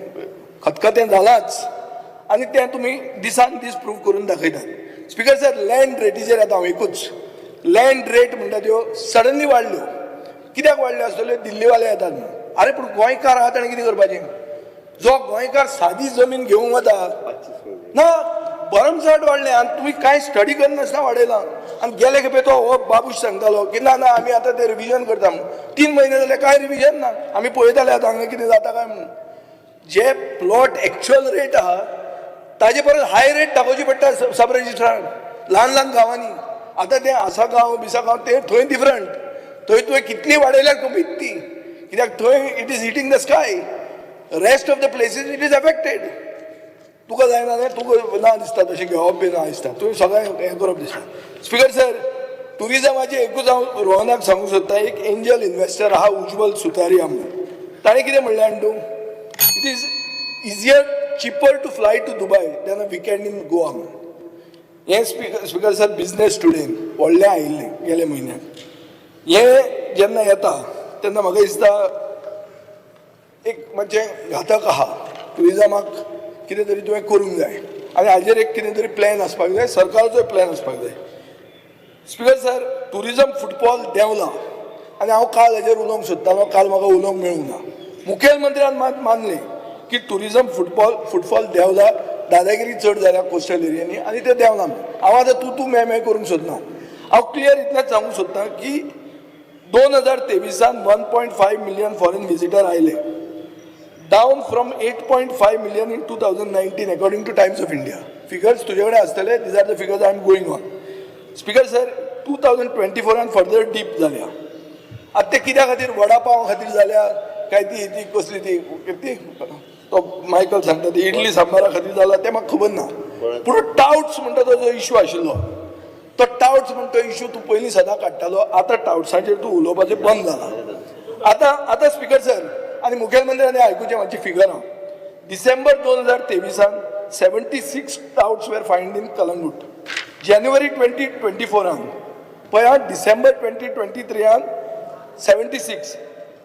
खतखतें जालांच आनी तें तुमी दिसान दीस प्रूव करून दाखयतात. स्पिकर सर, लँड रेटीचेर येता हांव एकूच. लँड रेट म्हणटा त्यो सडनली वाडल्यो. कित्याक वाडल्यो आसतल्यो? दिल्लीवाले येतात म्हणून. अरे पूण गोंयकार आहा ताणें कितें करपाचें? जो गोंयकार सादी जमीन घेवंक वता ना, भरमसाट वाडलें आनी तुमी कांय स्टडी करनासतना वाडयलां. आनी गेले खेपे तो हो बाबूश सांगतालो की ना आमी आतां तें रिविजन करता म्हणून. 3 म्हयने जाले कांय रिविजन ना. आमी पळयताले आतां हांगा कितें जाता काय म्हणून. जे प्लॉट एक्च्युअल रेट आहा ताजे परस हाय रेट दाखोवची पडटा सब रजिस्ट्रार. ल्हान गांवांनी आतां तें आसा गांव बिसा गांव ते थंय डिफरंट. थंय तुवें कितली वाडयल्यार कमीत ती, कित्याक थंय it is hitting the sky. Rest of the places it is affected. तुका जायना न्ही, तुका ना दिसता तशें घेवप बी ना दिसता. तुवें सगळें हें करप दिसता. स्पिकर सर, टुरिजमाचें एकूच हांव रोहनाक सांगूंक सोदता. एक एंजल इन्व्हेस्टर आहा उज्वल सुतारिया म्हणून. ताणें कितें म्हणलें आनी तूं it is easier cheaper to fly to Dubai than a weekend in Goa म्हणून. हें स्पिकर सर, बिजनेस टुडेन व्हडलें आयिल्लें गेल्या म्हयन्याक. हें जेन्ना येता तेन्ना म्हाका दिसता एक मातशें घातक आहा. टुरिजमाक कितें तरी तुवें करूंक जाय आनी हाजेर एक कितें तरी प्लॅन आसपाक जाय. सरकाराचोय प्लॅन आसपाक जाय. स्पिकर सर, टुरिजम फुटबॉल देंवला आनी हांव काल हेजेर उलोवंक सोदतालो, काल म्हाका उलोवंक मेळूंक ना. मुखेलमंत्र्यान मानले की टुरिजम फुटबॉल देंवला, दादागिरी चड जाल्या कोस्टल एरियांनी आनी ते देंवना. हांव आतां तूं मे करूंक सोदना. हांव क्लियर इतलेंच सांगूंक सोदतां की 2023 1.5 मिलियन फॉरेन विजिटर आयले, down from 8.5 million in 2019 according to Times of India. Figures तुजे कडेन आसतले, these are the figures I am going on. Speaker sir, 2024 further deep जाल्या. आतां ते कित्या खातीर वडा पाव खातीर जाल्या काय ती कसली ती तो मायकल सांगता ती इडली सांबारा खातीर जाला तें म्हाका खबर ना. पूण टाउट्स म्हणटा तो जो इशू आशिल्लो, तो टाउट्स म्हणटा तो इशू तूं पयलीं सदां काडटालो, आतां टाउट्सांचेर तूं उलोवपाचें बंद जाला. आतां स्पीकर सर आनी मुखेलमंत्र्यांनी आयकुचें मातशी फिगरां. December 2023 76 touts were found in Calangute. जानेवारी 2024 पळय, डिसेंबर 2023 76,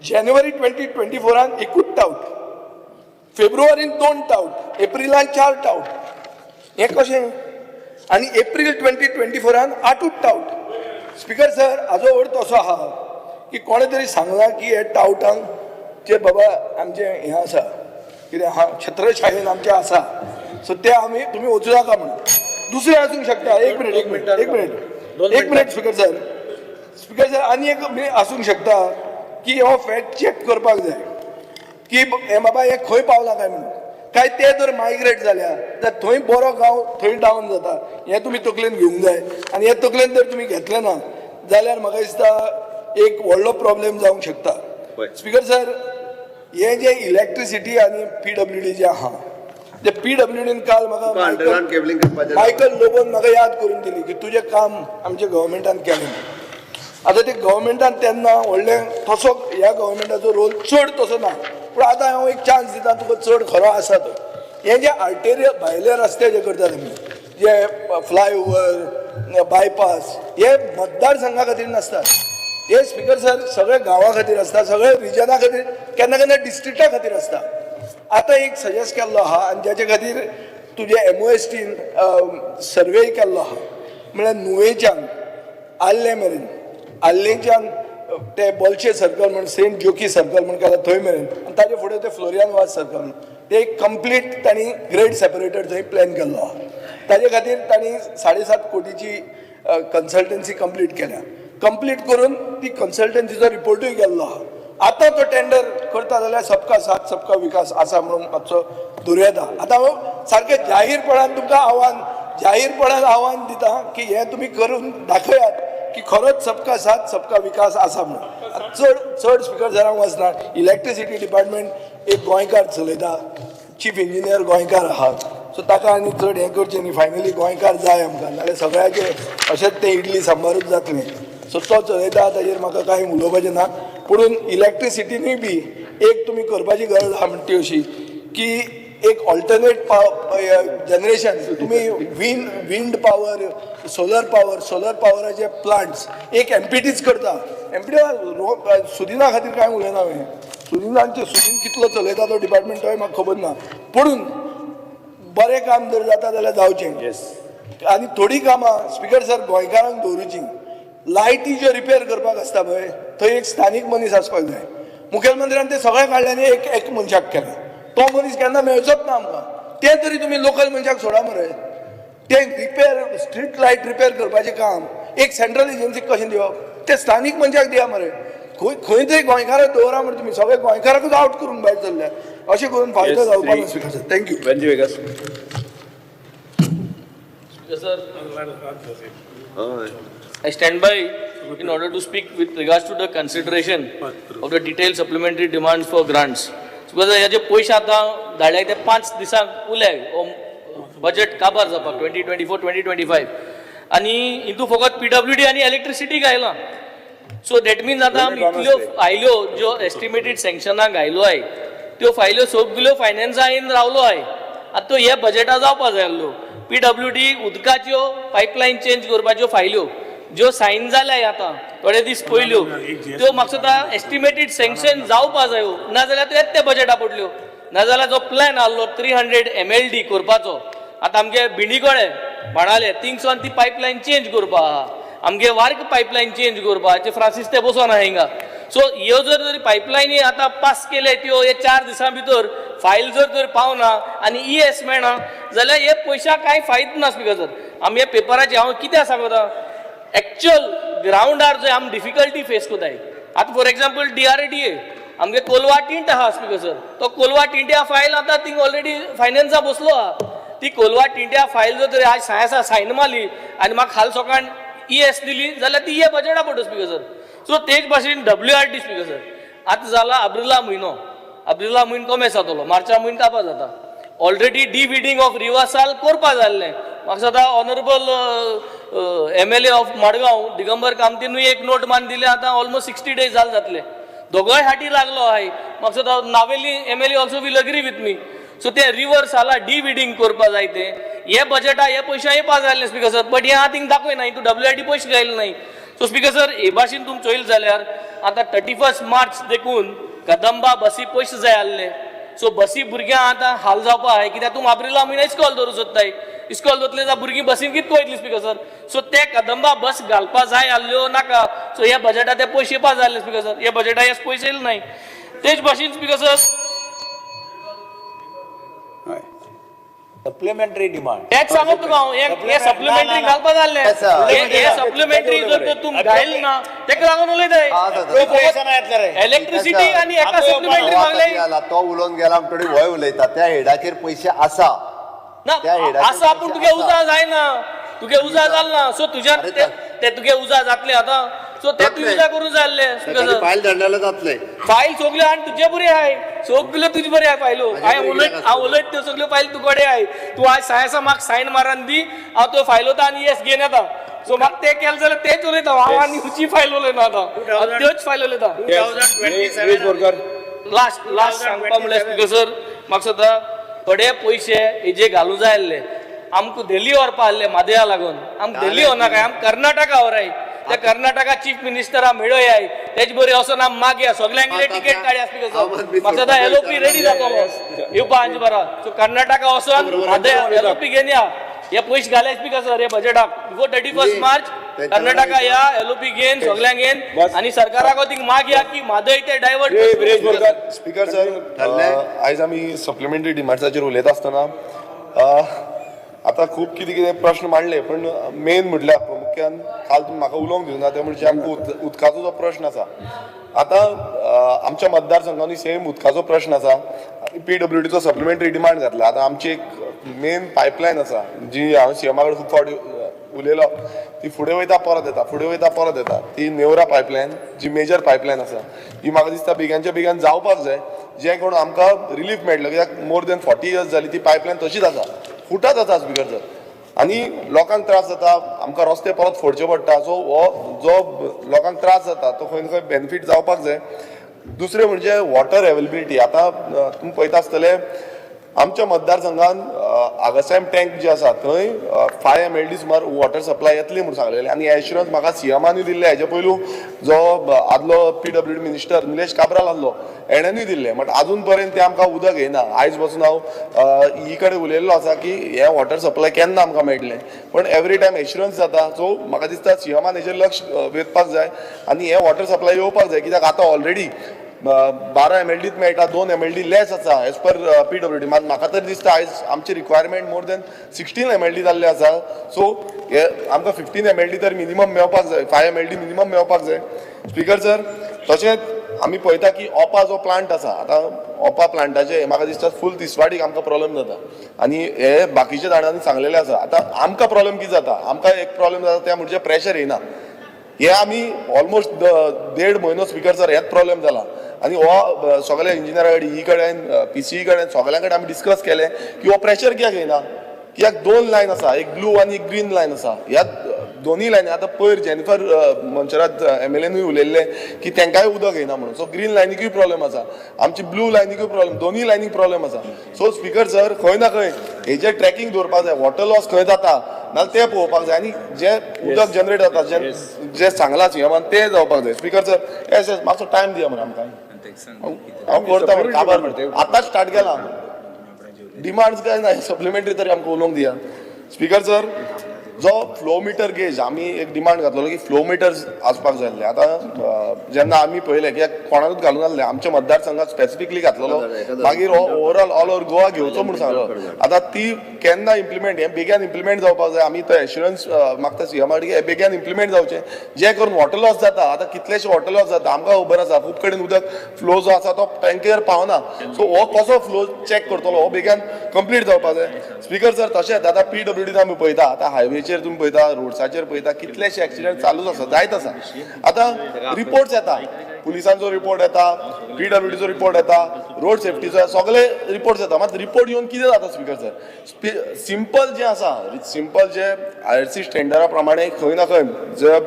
जानेवारी 2024 एकूच टाउट, फेब्रुवारीन 2 टाउट, एप्रिलान 4 टाउट. हें कशें? आनी एप्रील 2024 8 टाउट. स्पीकर सर, हाजो अर्थ असो आहा की कोणे तरी सांगलां की हे टाउटांक जे बाबा आमचें हें आसा, कितें आहा छत्रछायेन आमचें आसा, सो ते आमी तुमी वचूं नाका म्हणून. दुसरें आसूंक शकता. एक मिनीट स्पीकर सर, आनी एक आसूंक शकता की हो फॅक्ट चॅक करपाक जाय की हे बाबा हे खंय पावला काय म्हणून. काय ते जर मायग्रेट जाल्या जाल्यार थंय बरो गांव थंय डावन जाता, हें तुमी तकलेन घेवंक जाय. आनी हें तकलेन जर तुमी घेतलें ना जाल्यार म्हाका दिसता एक व्हडलो प्रॉब्लेम जावंक शकता. स्पीकर सर, हे जे इलेक्ट्रिसिटी आनी PWD जे आहा, ते PWDन काल म्हाका मायकल लोबोन म्हाका याद करून दिली की तुजें काम आमच्या गव्हर्मेंटान केलें. आतां ते गव्हर्मेंटान तेन्ना व्हडलें तसो ह्या गव्हर्मेंटाचो रोल चड तसो ना, पूण आतां हांव एक चान्स दिता तुका चड खरो आसा तो. हे जे आर्टेरियल भायले रस्ते जे करतात आमी, जे फ्लायओवर बायपास, हे मतदारसंघा खातीर नासतात. हे स्पीकर सर सगळे गांवां खातीर आसता, सगळे रिजना खातीर, केन्ना केन्ना डिस्ट्रिक्टा खातीर आसता. आतां एक सजेस्ट केल्लो आहा आनी जाचे खातीर तुजे MOSTन सर्वे केल्लो आहा, म्हळ्यार नुवेच्यान आल्ले मेरेन, आल्लेच्यान ते बोलशे सर्कल म्हणून सेंट जोकी सर्कल म्हणून केला थंय मेरेन, आनी ताजे फुडें ते फ्लोरियन वाज सर्कल म्हणून ते एक कंप्लीट तांणी ग्रेड सेपरेटेड थंय प्लॅन केल्लो आहा. ताजे खातीर तांणी 7.5 कोटीची कन्सल्टन्सी कंप्लीट केल्या. कंप्लीट करून ती कन्सल्टन्सीचो रिपोर्टूय गेल्लो आहा. आतां तो टेंडर करता जाल्यार सबका साथ सबका विकास आसा म्हणून मातसो दुर्येता. आतां हांव सारकें जाहीरपणान तुमकां आव्हान दिता की हें तुमी करून दाखयात की खरोच सबका साथ सबका विकास आसा म्हणून. चड स्पीकर जरांक वचना. इलेक्ट्रिसिटी डिपार्टमेंट एक गोंयकार चलयता, चीफ इंजिनियर गोंयकार आहात, सो ताका आनी चड हें करचें न्ही. फायनली गोंयकार जाय आमकां, नाल्यार सगळ्याचे अशेंच तें इडली सांबारूच जातलें. सो तो चलयता, ताजेर म्हाका कांय उलोवपाचें ना. पुणून इलेक्ट्रिसिटीनूय बी एक तुमी करपाची गरज आहा म्हणटी अशी की एक ऑल्टरनेट जनरेशन तुमी विंड पावर, सोलर पावराचे प्लांट्स एक MPTच करता. सुदिना खातीर कांय उलयना हांवें. सुदीन कितलो चलयता तो डिपार्टमेंट तोय म्हाका खबर ना. पुणून बरें काम जर जाता जाल्यार जावचें. आनी थोडीं कामां स्पीकर सर गोंयकारांक दवरुची. लायटी ज्यो रिपेर करपाक आसता पळय थंय एक स्थानीक मनीस आसपाक जाय. मुखेलमंत्र्यान ते सगळे काडले आनी एक मनशाक केलें. तो मनीस केन्ना मेळचोच ना आमकां. ते तरी तुमी लोकल मनशाक सोडा मरे. ते रिपेर स्ट्रीट लायट रिपेर करपाचें काम एक सेंट्रल एजन्सीक कशें दिवप, ते स्थानीक मनशाक दिया मरे. खंय तरी गोंयकाराक दवरा मरे तुमी. सगळे गोंयकाराकूच आवट करून भायर सरल्या. अशें करून फायदो जावपाक ना speaker sir. Thank you. I stand by in order to speak with regards to the consideration of the detailed supplementary demands for grants. Because ह्या जे पयशे आतां धाडल्यात ते 5 दिसांक उरले बजेट काबार जावपाक 2024-2025 आनी हितू फकत PWD आनी इलेक्ट्रिसिटी घायला. सो दॅट मिन्स आतां आमी इतल्यो फायल्यो ज्यो एस्टिमेटेड सँक्शनाक घायलो आय त्यो फायल्यो सगल्यो फायनान्सा येवन रावलो आय. आतां तो हे बजेटा जावपा जाय आसलो. PWD उदकाच्यो पायपलायन चेंज करपाच्यो फायल्यो ज्यो सायन जाल्याय आतां थोडे दीस पयल्यो त्यो म्हाका सुद्दां एस्टिमेटेड सँक्शन जावपा जायो. नाजाल्यार त्यो येते बजेटा पडल्यो. नाजाल्यार जो प्लॅन आसलो 300 MLD करपाचो आतां आमगे बिंडिगोळे म्हणाले थिंगसोन ती पायपलायन चेंज करपा आहा आमगे वार्क पायपलायन चेंज करपाचे फ्रांसीस ते बसोन आहा हिंगा. सो ह्यो जर पायपलायनी आतां पास केले त्यो हे 4 दिसां भितर फायल जर पावना आनी ES मेळना जाल्यार हे पयशां कांय फायदो ना स्पीकर सर. आमी हे पेपराचे हांव कित्याक सांगता एक्चुअल ग्राउंडार जे आमी डिफिकल्टी फेस कोताय. आतां फॉर एग्जाम्पल DRDA आमगे कोलवा टिंट आहा स्पीकर सर. तो कोलवा टिंट्या फायल आतां थिंग ऑलरेडी फायनान्सा बसलो आहा. ती कोलवा टिंट्या फायल जर आज सायन्सा सायन मारली आनी म्हाका हाल सोकाण ES दिली जाल्यार ती हे बजेटा पडटा स्पीकर सर. सो तेच भाशेन WRD स्पीकर सर. आतां जाला अब्रिला म्हयनो कमेस जातलो, मार्चा म्हयनो कापा जाता. ऑलरेडी डिविडिंग ऑफ रिवर्सल करपा जाल्लें. म्हाका सदां honourable MLA of Madgaon Digambar कामतीनूय एक नोट मान दिले. आतां ऑलमोस्ट 60 days जाले. दोगोय हाटी लागलो आहाय. म्हाका सदां Navelim MLA also will agree with me. So ते रिवर्साला डिविडिंग करपा जाय ते हे बजेटा हे पयशे येवपा जाय स्पीकर सर. बट हे हांव थिंग दाखय ना, तूं WRD पयशे घायले नाही. सो स्पीकर सर हे भाशेन तुम चोयल जाल्यार आतां 31 मार्च देखून कदंबा बसी पयशे जाय आसले. सो बसी भुरग्यां आतां हाल जावपा आहाय कित्याक तुम अब्रिला म्हयन्या इस्कॉल दवरूं सोदताय. इस्कॉल दवरले जाल्यार भुरगीं बसीन कितको वयतलीं स्पीकर सर. सो ते कदंबा बस घालपा जाय आसल्यो नाका. सो ह्या बजेटा ते पयशे येवपा जाय स्पीकर सर. हे बजेटा हे पयशे येयले नाही. तेच भाशेन स्पीकर सर सप्लिमेंटरी डिमांड तेच सांगत तुका हांव हे सप्लिमेंटरी घालपा जाल्ले. हे सप्लिमेंटरी जर तुम घायल ना तेका लागून उलयताय इलेक्ट्रिसिटी आनी एका सप्लिमेंटरी मागले तो उलोवन गेला म्हणटरी वय उलयता त्या हेडाचेर पयशे आसा ना आसा पूण तुगे उजा जायना. तुगे उजा जालना. सो तुज्या ते तुगे उजा जातले आतां. सो ते तूं उजा करूं जाय आसले. फायल धाडलेले जातले. फायल सगल्यो आनी तुजे बरे आहाय. सगल्यो तुजे बरे आहाय फायलो. हांव उलयत त्यो सगल्यो फायल तुकडे आहाय. तूं आज सायन्सा म्हाका सायन मारान दी हांव त्यो फायलो आनी ES घेवन येता. सो म्हाका ते केलें जाल्यार तेच उलयता हांव आनी हुची फायल उलयना आतां. त्योच फायल उलयता. लास्ट सांगपा म्हणल्यार स्पीकर सर म्हाका सदां थोडे पयशे हेजे घालूं जाय आसले. आमकां दिल्ली व्हरपा आसले म्हादया लागून. आमकां दिल्ली व्हरना काय आमकां कर्नाटका व्हराय. त्या कर्नाटका चीफ मिनिस्टरा मेळोयाय तेज बरे वचोन आमी मागया सगल्यांगेर टिकेट काडया स्पीकर सर. म्हाका सदां LOP रेडी जातलो येवपा हांचे बरा. सो कर्नाटका वचोन म्हादया LOP घेवन या. हे पयशे घाले स्पीकर सर हे बजेटाक बिफोर 31 मार्च कर्नाटका या LOP घेवन सगल्यांक घेवन आनी सरकाराक थिंग मागया की म्हादय ते डायवर्ट. स्पीकर सर आयज आमी सप्लिमेंटरी डिमांड्साचेर उलयता आसतना आतां खूब कितें कितें प्रश्न मांडले पण मेन म्हटल्यार प्रामुख्यान काल तुमी म्हाका उलोवंक दिवना ते म्हणजे आमकां उदकाचो जो प्रश्न आसा. आतां आमच्या मतदारसंघांनी सेम उदकाचो प्रश्न आसा. PWDचो सप्लिमेंटरी डिमांड घातला. आतां आमची एक मेन पायपलायन आसा जी हांव CMा कडेन खूब फावटी उलयलो. ती फुडें वयता परत येता ती नेवरा पायपलायन जी मेजर पायपलायन आसा ही म्हाका दिसता बेगांच्या बेगान जावपाक जाय जे कोण आमकां रिलीफ मेळटलो. कित्याक मोर देन 40 years जाली ती पायपलायन तशीच आसा फुटत आसा स्पीकर सर. आनी लोकांक त्रास जाता आमकां रस्ते परत फोडचे पडटा. सो हो जो लोकांक त्रास जाता तो खंय ना खंय बेनिफीट जावपाक जाय. दुसरें म्हणजे वॉटर अवेलेबिलिटी. आतां तुमी पळयता आसतले आमच्या मतदारसंघान आगासायम टँक जे आसा थंय 5 MLD सुमार वॉटर सप्लाय येतली म्हणून सांगलेले. आनी एश्युरन्स म्हाका CMानूय दिल्ले. हेजे पयलू जो आदलो PWD मिनिस्टर निलेश काब्राल आहलो एणेनूय दिल्ले. बट आजून पर्यंत ते आमकां उदक येना. आयज पासून हांव ही कडेन उलयल्लो आसा की हे वॉटर सप्लाय केन्ना आमकां मेळटलें. पण एवरी टायम एश्युरन्स जाता. सो म्हाका दिसता CMान हेजेर लक्ष वेधपाक जाय आनी हे वॉटर सप्लाय येवपाक जाय. कित्याक आतां ऑलरेडी 12 MLD मेळटा 2 MLD लेस आसा एज पर PWD. म्हाका तर दिसता आयज आमची रिक्वायरमेंट मोर देन 16 MLD जाल्ले आसा. सो हे आमकां 15 MLD तर मिनिमम मेळपाक जाय. 5 MLD मिनिमम मेळपाक जाय स्पीकर सर. तशेंच आमी पळयता की ओपा जो प्लांट आसा आतां ओपा प्लांटाचे म्हाका दिसता फूल तिसवाडीक आमकां प्रॉब्लेम जाता आनी हे बाकीच्या झाडांनी सांगलेले आसा. आतां आमकां प्रॉब्लेम कितें जाता आमकां एक प्रॉब्लेम जाता ते म्हणजे प्रेशर येना. हे आमी ऑलमोस्ट 1.5 म्हयनो स्पीकर सर हेच प्रॉब्लेम जाला. आनी हो सगळ्या इंजिनियरा कडेन ही कडेन PCE कडेन सगळ्यां कडेन आमी डिस्कस केले की हो प्रेशर कित्याक येना. कित्याक 2 लायन आसा एक ब्लू आनी एक ग्रीन लायन आसा. ह्या दोनी लायनी आतां पयर जेनिफर मंचरात MLAनूय उलयल्ले की तांकांय उदक येना म्हणून. सो ग्रीन लायनीकूय प्रॉब्लेम आसा आमची ब्लू लायनीकूय प्रॉब्लेम दोनी लायनीक प्रॉब्लेम आसा. सो स्पीकर सर खंय ना खंय हेजेर ट्रॅकिंग दवरपाक जाय. वॉटर लॉस खंय जाता नाल्यार ते पळोवपाक जाय आनी जे उदक जनरेट जाता जे सांगला CMान ते जावपाक जाय. स्पीकर सर एस मातसो टायम दिया म्हणून आमकां हांव करता म्हणून काबार आतांच स्टार्ट केला. डिमांड्स काय ना सप्लिमेंटरी तरी आमकां उलोवंक दिया स्पीकर सर. जो फ्लो मिटर गेज आमी एक डिमांड घातलेलो की फ्लो मिटर्स आसपाक जाय आसले. आतां जेन्ना आमी पळयलें की कोणाकूच घालून नासलें, आमच्या मतदारसंघात स्पेसिफिकली घातलेलो, मागीर ओवरऑल ऑल ओव्हर गोवा घेवचो म्हणून सांगलो. आतां ती केन्ना इम्प्लिमेंट, हें बेगीन इम्प्लिमेंट जावपाक जाय. आमी तो एश्युरन्स मागता सीएमा की हें बेगीन इम्प्लिमेंट जावचें, जें करून वॉटर लॉस जाता. आतां कितलेशे वॉटर लॉस जाता आमकां खबर आसा, खूब कडेन उदक फ्लो जो आसा तो टँकर पावना. सो हो कसो फ्लो चॅक करतलो, हो बेगीन कंप्लीट जावपाक जाय. स्पीकर सर तशेंच आतां PWDन आमी पळयता, आतां हायवेचेर तुमी पळयता, रोड्साचेर पळयता, कितलेशे एक्सिडेंट चालूच आसा, जायत आसा. आतां रिपोर्ट्स येता, पुलिसांचो रिपोर्ट येता, PWDचो रिपोर्ट येता, रोड सेफ्टीचो, सगळे रिपोर्ट्स येता. मात रिपोर्ट येवन कितें जाता स्पीकर सर? सिंपल जें आसा, सिंपल जे IRC स्टँडर्डा प्रमाणे खंय ना खंय जे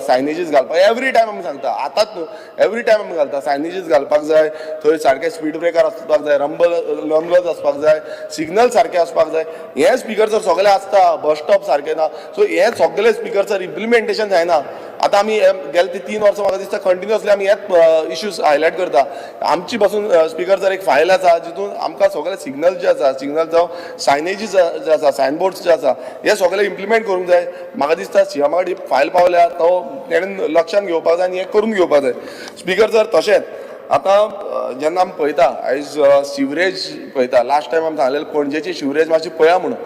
सायनेजीस घालपाक एवरी टायम आमी सांगता, आतांच न्हू, एवरी टायम आमी घालता, सायनेजीस घालपाक जाय, थंय सारके स्पीड ब्रेकर आसपाक जाय, रंबल्स आसपाक जाय, सिग्नल सारके आसपाक जाय. हे स्पीकर सर सगळे आसता, बस स्टॉप सारके ना. सो हे सगळे स्पीकर सर इम्प्लिमेंटेशन जायना. आतां आमी गेले ती 3 वर्सां म्हाका दिसता कंटिन्युअसली आमी हेच इश्यूज हायलायट करता. आमची पासून स्पीकर सर एक फायल आसा जितून आमकां सगळे सिग्नल जे आसा, सिग्नल जावं सायनेजीस जे आसा, सायनबोर्ड्स जे आसा, हे सगळे इम्प्लिमेंट करूंक जाय. म्हाका दिसता सीएमा कडेन फायल पावल्या, तो तेणेन लक्षांत घेवपाक जाय आनी हें करून घेवपाक जाय. स्पीकर सर तशेंच आतां जेन्ना आमी पळयता आयज सिवरेज पळयता, लास्ट टायम आमी सांगलेलें पणजेची सिवरेज मातशी पळया म्हणून.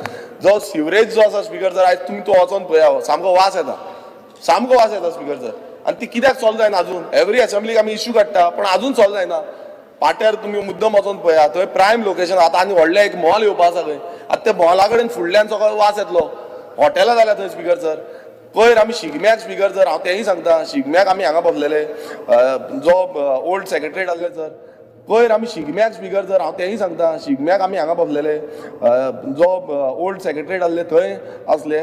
जो सिवरेज जो आसा स्पीकर सर, आयज तुमी तो वचोन पळया, सामको वास येता, सामको वास येता स्पीकर सर. आनी ती कित्याक सॉल्व जायना अजून? एवरी असेंब्लीक आमी इश्यू काडटा पण अजून सॉल्व जायना. पाट्यार तुमी मुद्दम वचोन पळया, थंय प्रायम लोकेशन. आतां आनी व्हडलें एक मॉल येवपा आसा खंय, आतां त्या मॉला कडेन फुडल्यान सगळो वास येतलो. हॉटेलां जाल्या थंय स्पीकर सर. पयर आमी शिगम्याक स्पीकर सर, हांव तेंय सांगता, शिगम्याक आमी हांगा बसलेले, जो ओल्ड सेक्रेटरीएट आसले सर, पयर आमी शिगम्याक स्पीकर सर, हांव तेंय सांगता, शिगम्याक आमी हांगा बसलेले, जो ओल्ड सेक्रेटरीएट आसले थंय आसले,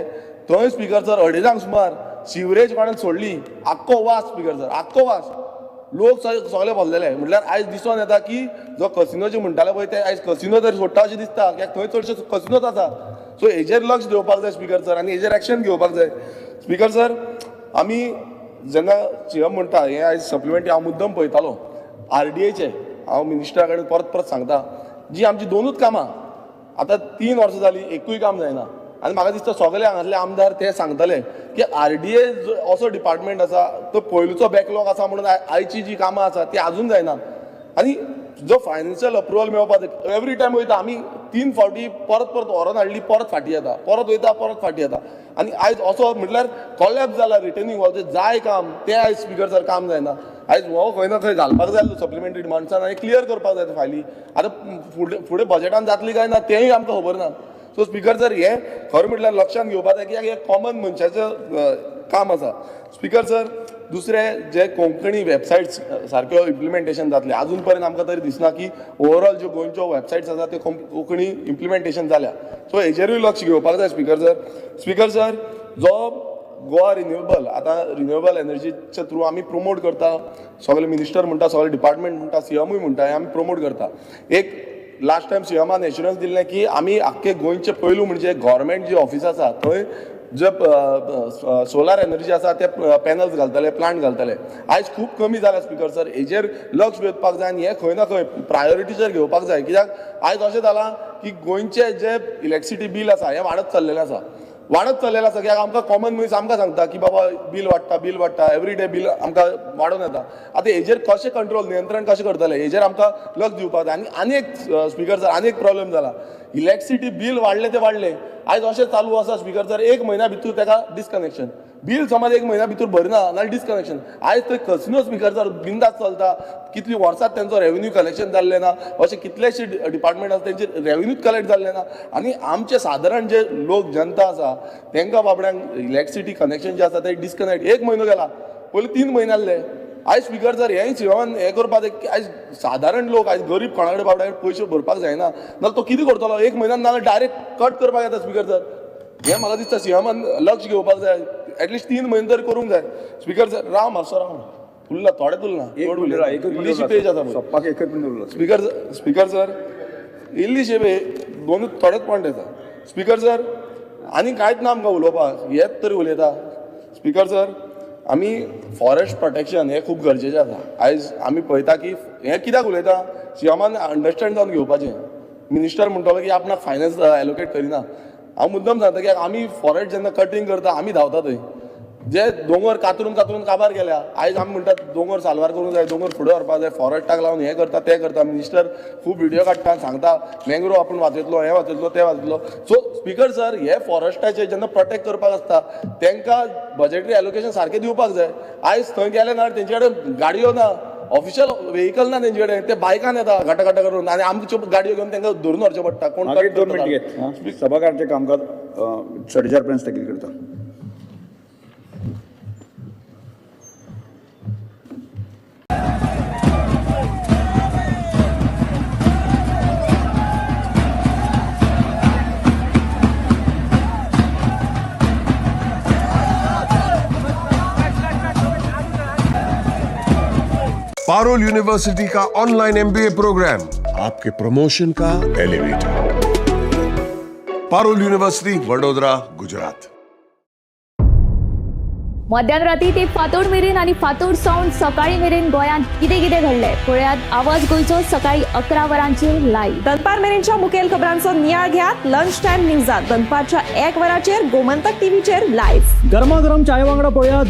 थंय स्पीकर सर 2:30 सुमार सिवरेज कोणें सोडली, आख्खो वास स्पीकर सर, आख्खो वास. लोक सगळे बसलेले. म्हटल्यार आयज दिसून येता की जो कसिनो जे म्हणटाले पळय ते आयज कसिनो तरी सोडटा अशें दिसता, कित्याक थंय चडशे कसिनोच आसा. सो हेजेर लक्ष दिवपाक जाय स्पीकर सर, आनी हेजेर एक्शन घेवपाक जाय. स्पीकर सर, आमी जेन्ना सीएम म्हणटा हें आयज सप्लिमेंटरी हांव मुद्दम पळयतालो, RDAचे हांव मिनिस्टरा कडेन परत परत सांगता, जी आमची 2च कामां आतां 3 वर्सां जालीं, एकूय काम जायना. आनी म्हाका दिसता सगळे हांगातले आमदार ते सांगतले की RDA असो डिपार्टमेंट आसा, तो पयलुचो बॅकलॉग आसा म्हणून आयची जी कामां आसा ती अजून जायना. आनी जो फायनान्शियल अप्रुवल मेळपाक एवरी टायम वयता आमी 3 फावटी परत परत व्हरोन हाडली, परत फाटी येता, परत वयता, परत फाटी येता. आनी आयज असो म्हटल्यार कोलॅप्स जाला रिटर्निंग वॉलचे जाय काम, तें आयज स्पीकर सर काम जायना. आयज हो खंय ना खंय घालपाक जाय सप्लिमेंटरी डिमांड्सान आनी क्लियर करपाक जाय फायली. आतां फुडें बजेटान जातली काय ना तेंय आमकां खबर ना. सो स्पीकर सर, हें खरें म्हटल्यार लक्षांत घेवपाक जाय, कित्याक हें कॉमन मनशाचें काम आसा. स्पीकर सर, दुसरें जे कोंकणी वेबसायट्स सारक्यो इम्प्लिमेंटेशन जातले, अजून पर्यंत आमकां तरी दिसना की ओवरऑल ज्यो गोंयच्यो वेबसायट्स आसा त्यो कोंकणी इम्प्लिमेंटेशन जाल्या. सो हेजेरूय लक्ष घेवपाक जाय स्पीकर सर. स्पीकर सर, जो गोवा रिन्युएबल, आतां रिन्युएबल एनर्जीच्या थ्रू आमी प्रमोट करता, सगळे मिनिस्टर म्हणटा, सगळे डिपार्टमेंट म्हणटा, सीएमूय म्हणटा, हें आमी प्रमोट करता. एक लास्ट टायम सीएमान एश्युरन्स दिल्लें की आमी आख्खे गोंयचे पयलू म्हणजे गव्हर्मेंट जी ऑफिस आसा थंय जे सोलार एनर्जी आसा ते पॅनल्स घालतले, प्लांट घालतले. आयज खूब कमी जाला स्पीकर सर. हेजेर लक्ष दिवपाक जाय आनी हें खंय ना खंय प्रायोरिटीचेर घेवपाक जाय. कित्याक आयज अशें जालां की गोंयचे जे इलेक्ट्रिसिटी बील आसा हें वाडत चल्लेलें आसा, कित्याक आमकां कॉमन मनीस आमकां सांगता की बाबा बील वाडटा, एवरी डे बील आमकां वाडोवन येता. आतां हेजेर कशें कंट्रोल, नियंत्रण कशें करतले हेजेर आमकां लक्ष दिवपाक जाय. आनी एक स्पीकर सर, आनी एक प्रॉब्लेम जाला, इलेक्ट्रिसिटी बील वाडले ते वाडले, आयज अशें चालू आसा स्पीकर सर, 1 म्हयन्या भितर ताका डिस्कनेक्शन. बील समज 1 म्हयन्या भितर भरना नाल्यार डिस्कनेक्शन. आयज थंय कसिनो स्पीकर सर बिंदास चलता, कितली वर्सां तेंचो रेव्हेन्यू कलेक्शन जाल्लें ना, अशे कितलेशे डिपार्टमेंट आसा तेंचे रेव्हेन्यूच कलेक्ट जाल्लें ना. आनी आमचे सादारण जे लोक जनता आसा तेंकां बाबड्यांक इलेक्ट्रिसिटी कनेक्शन जें आसा तें डिस्कनेक्ट 1 म्हयनो गेला, पयलीं 3 म्हयने आसले. आयज स्पीकर सर हेंय सीएमान हें करपाक जाय. आयज सादारण लोक, आयज गरीब कोणा कडेन बाबड्याक पयशे भरपाक जायना, नाल्यार तो कितें करतलो? 1 म्हयन्यान नाल्यार डायरेक्ट कट करपाक येता स्पीकर सर. हें म्हाका दिसता सीएमान लक्ष घेवपाक जाय. एटलिस्ट 3 म्हयने तरी करूंक जाय स्पीकर सर. राव मातसो राव, उरला थोडे उरला, इल्लीशी पेज आसा स्पीकर सर, इल्लीशी दोनूच थोडेच पॉयंट येता स्पीकर सर. आनी कांयच ना आमकां उलोवपाक, हेच तरी उलयता स्पीकर सर. आमी फॉरेस्ट प्रोटेक्शन हें खूब गरजेचें आसा. आयज आमी पळयता की हें कित्याक उलयता, सीएमान अंडरस्टँड जावन घेवपाचें. मिनिस्टर म्हणटलो की आपणाक फायनान्स एलोकेट करिना. हांव मुद्दम सांगता की आमी फॉरेस्ट जेन्ना कटींग करता आमी धांवता थंय जे दोंगर कातरून कातरून काबार केल्या आयज आमी म्हणटात दोंगर साल्वार करूंक जाय दोंगर फुडें व्हरपाक जाय फॉरेस्टाक लावन हें करता तें करता मिनिस्टर खूब व्हिडिओ काडटा सांगता मँग्रोव आपूण वाचयतलो हें वाचयतलो तें वाचयतलो सो स्पिकर सर हे फॉरेस्टाचे जेन्ना प्रोटेक्ट करपाक आसता तांकां बजेटरी एलोकेशन सारकें दिवपाक जाय आयज थंय गेले ना तेंचे कडेन गाडयो ना ऑफिशियल व्हेकल ना तेंचे कडेन ते बायकान येता घाटा घाटा करून आनी आमच्यो गाडयो घेवन तांकां धरून व्हरचें पडटा कोण मागीर 2 मिनटां घेत सभागारचें कामकाज 4:30 पर्यंत स्थगीत करता. पारुल यूनिवर्सिटी का ऑनलाइन MBA प्रोग्राम आपके प्रमोशन का एलिवेटर. पारुल यूनिवर्सिटी वडोदरा गुजरात. मध्यराती ते फातोड मेरेन आणि फातोड सावन सकाळी मेरेन गोंयांत कितें कितें घडलें पळयात आवाज गोंयचो सकाळी 11 वरांचेर लायव्ह. दनपार मेरेनच्या मुखेल खबरांचो नियाळ घेयात लंच टायम न्यूजात दनपारच्या 1 वराचेर गोमंतक टीव्हीचेर लायव्ह. गरमागरम चाय वांगडा पळयात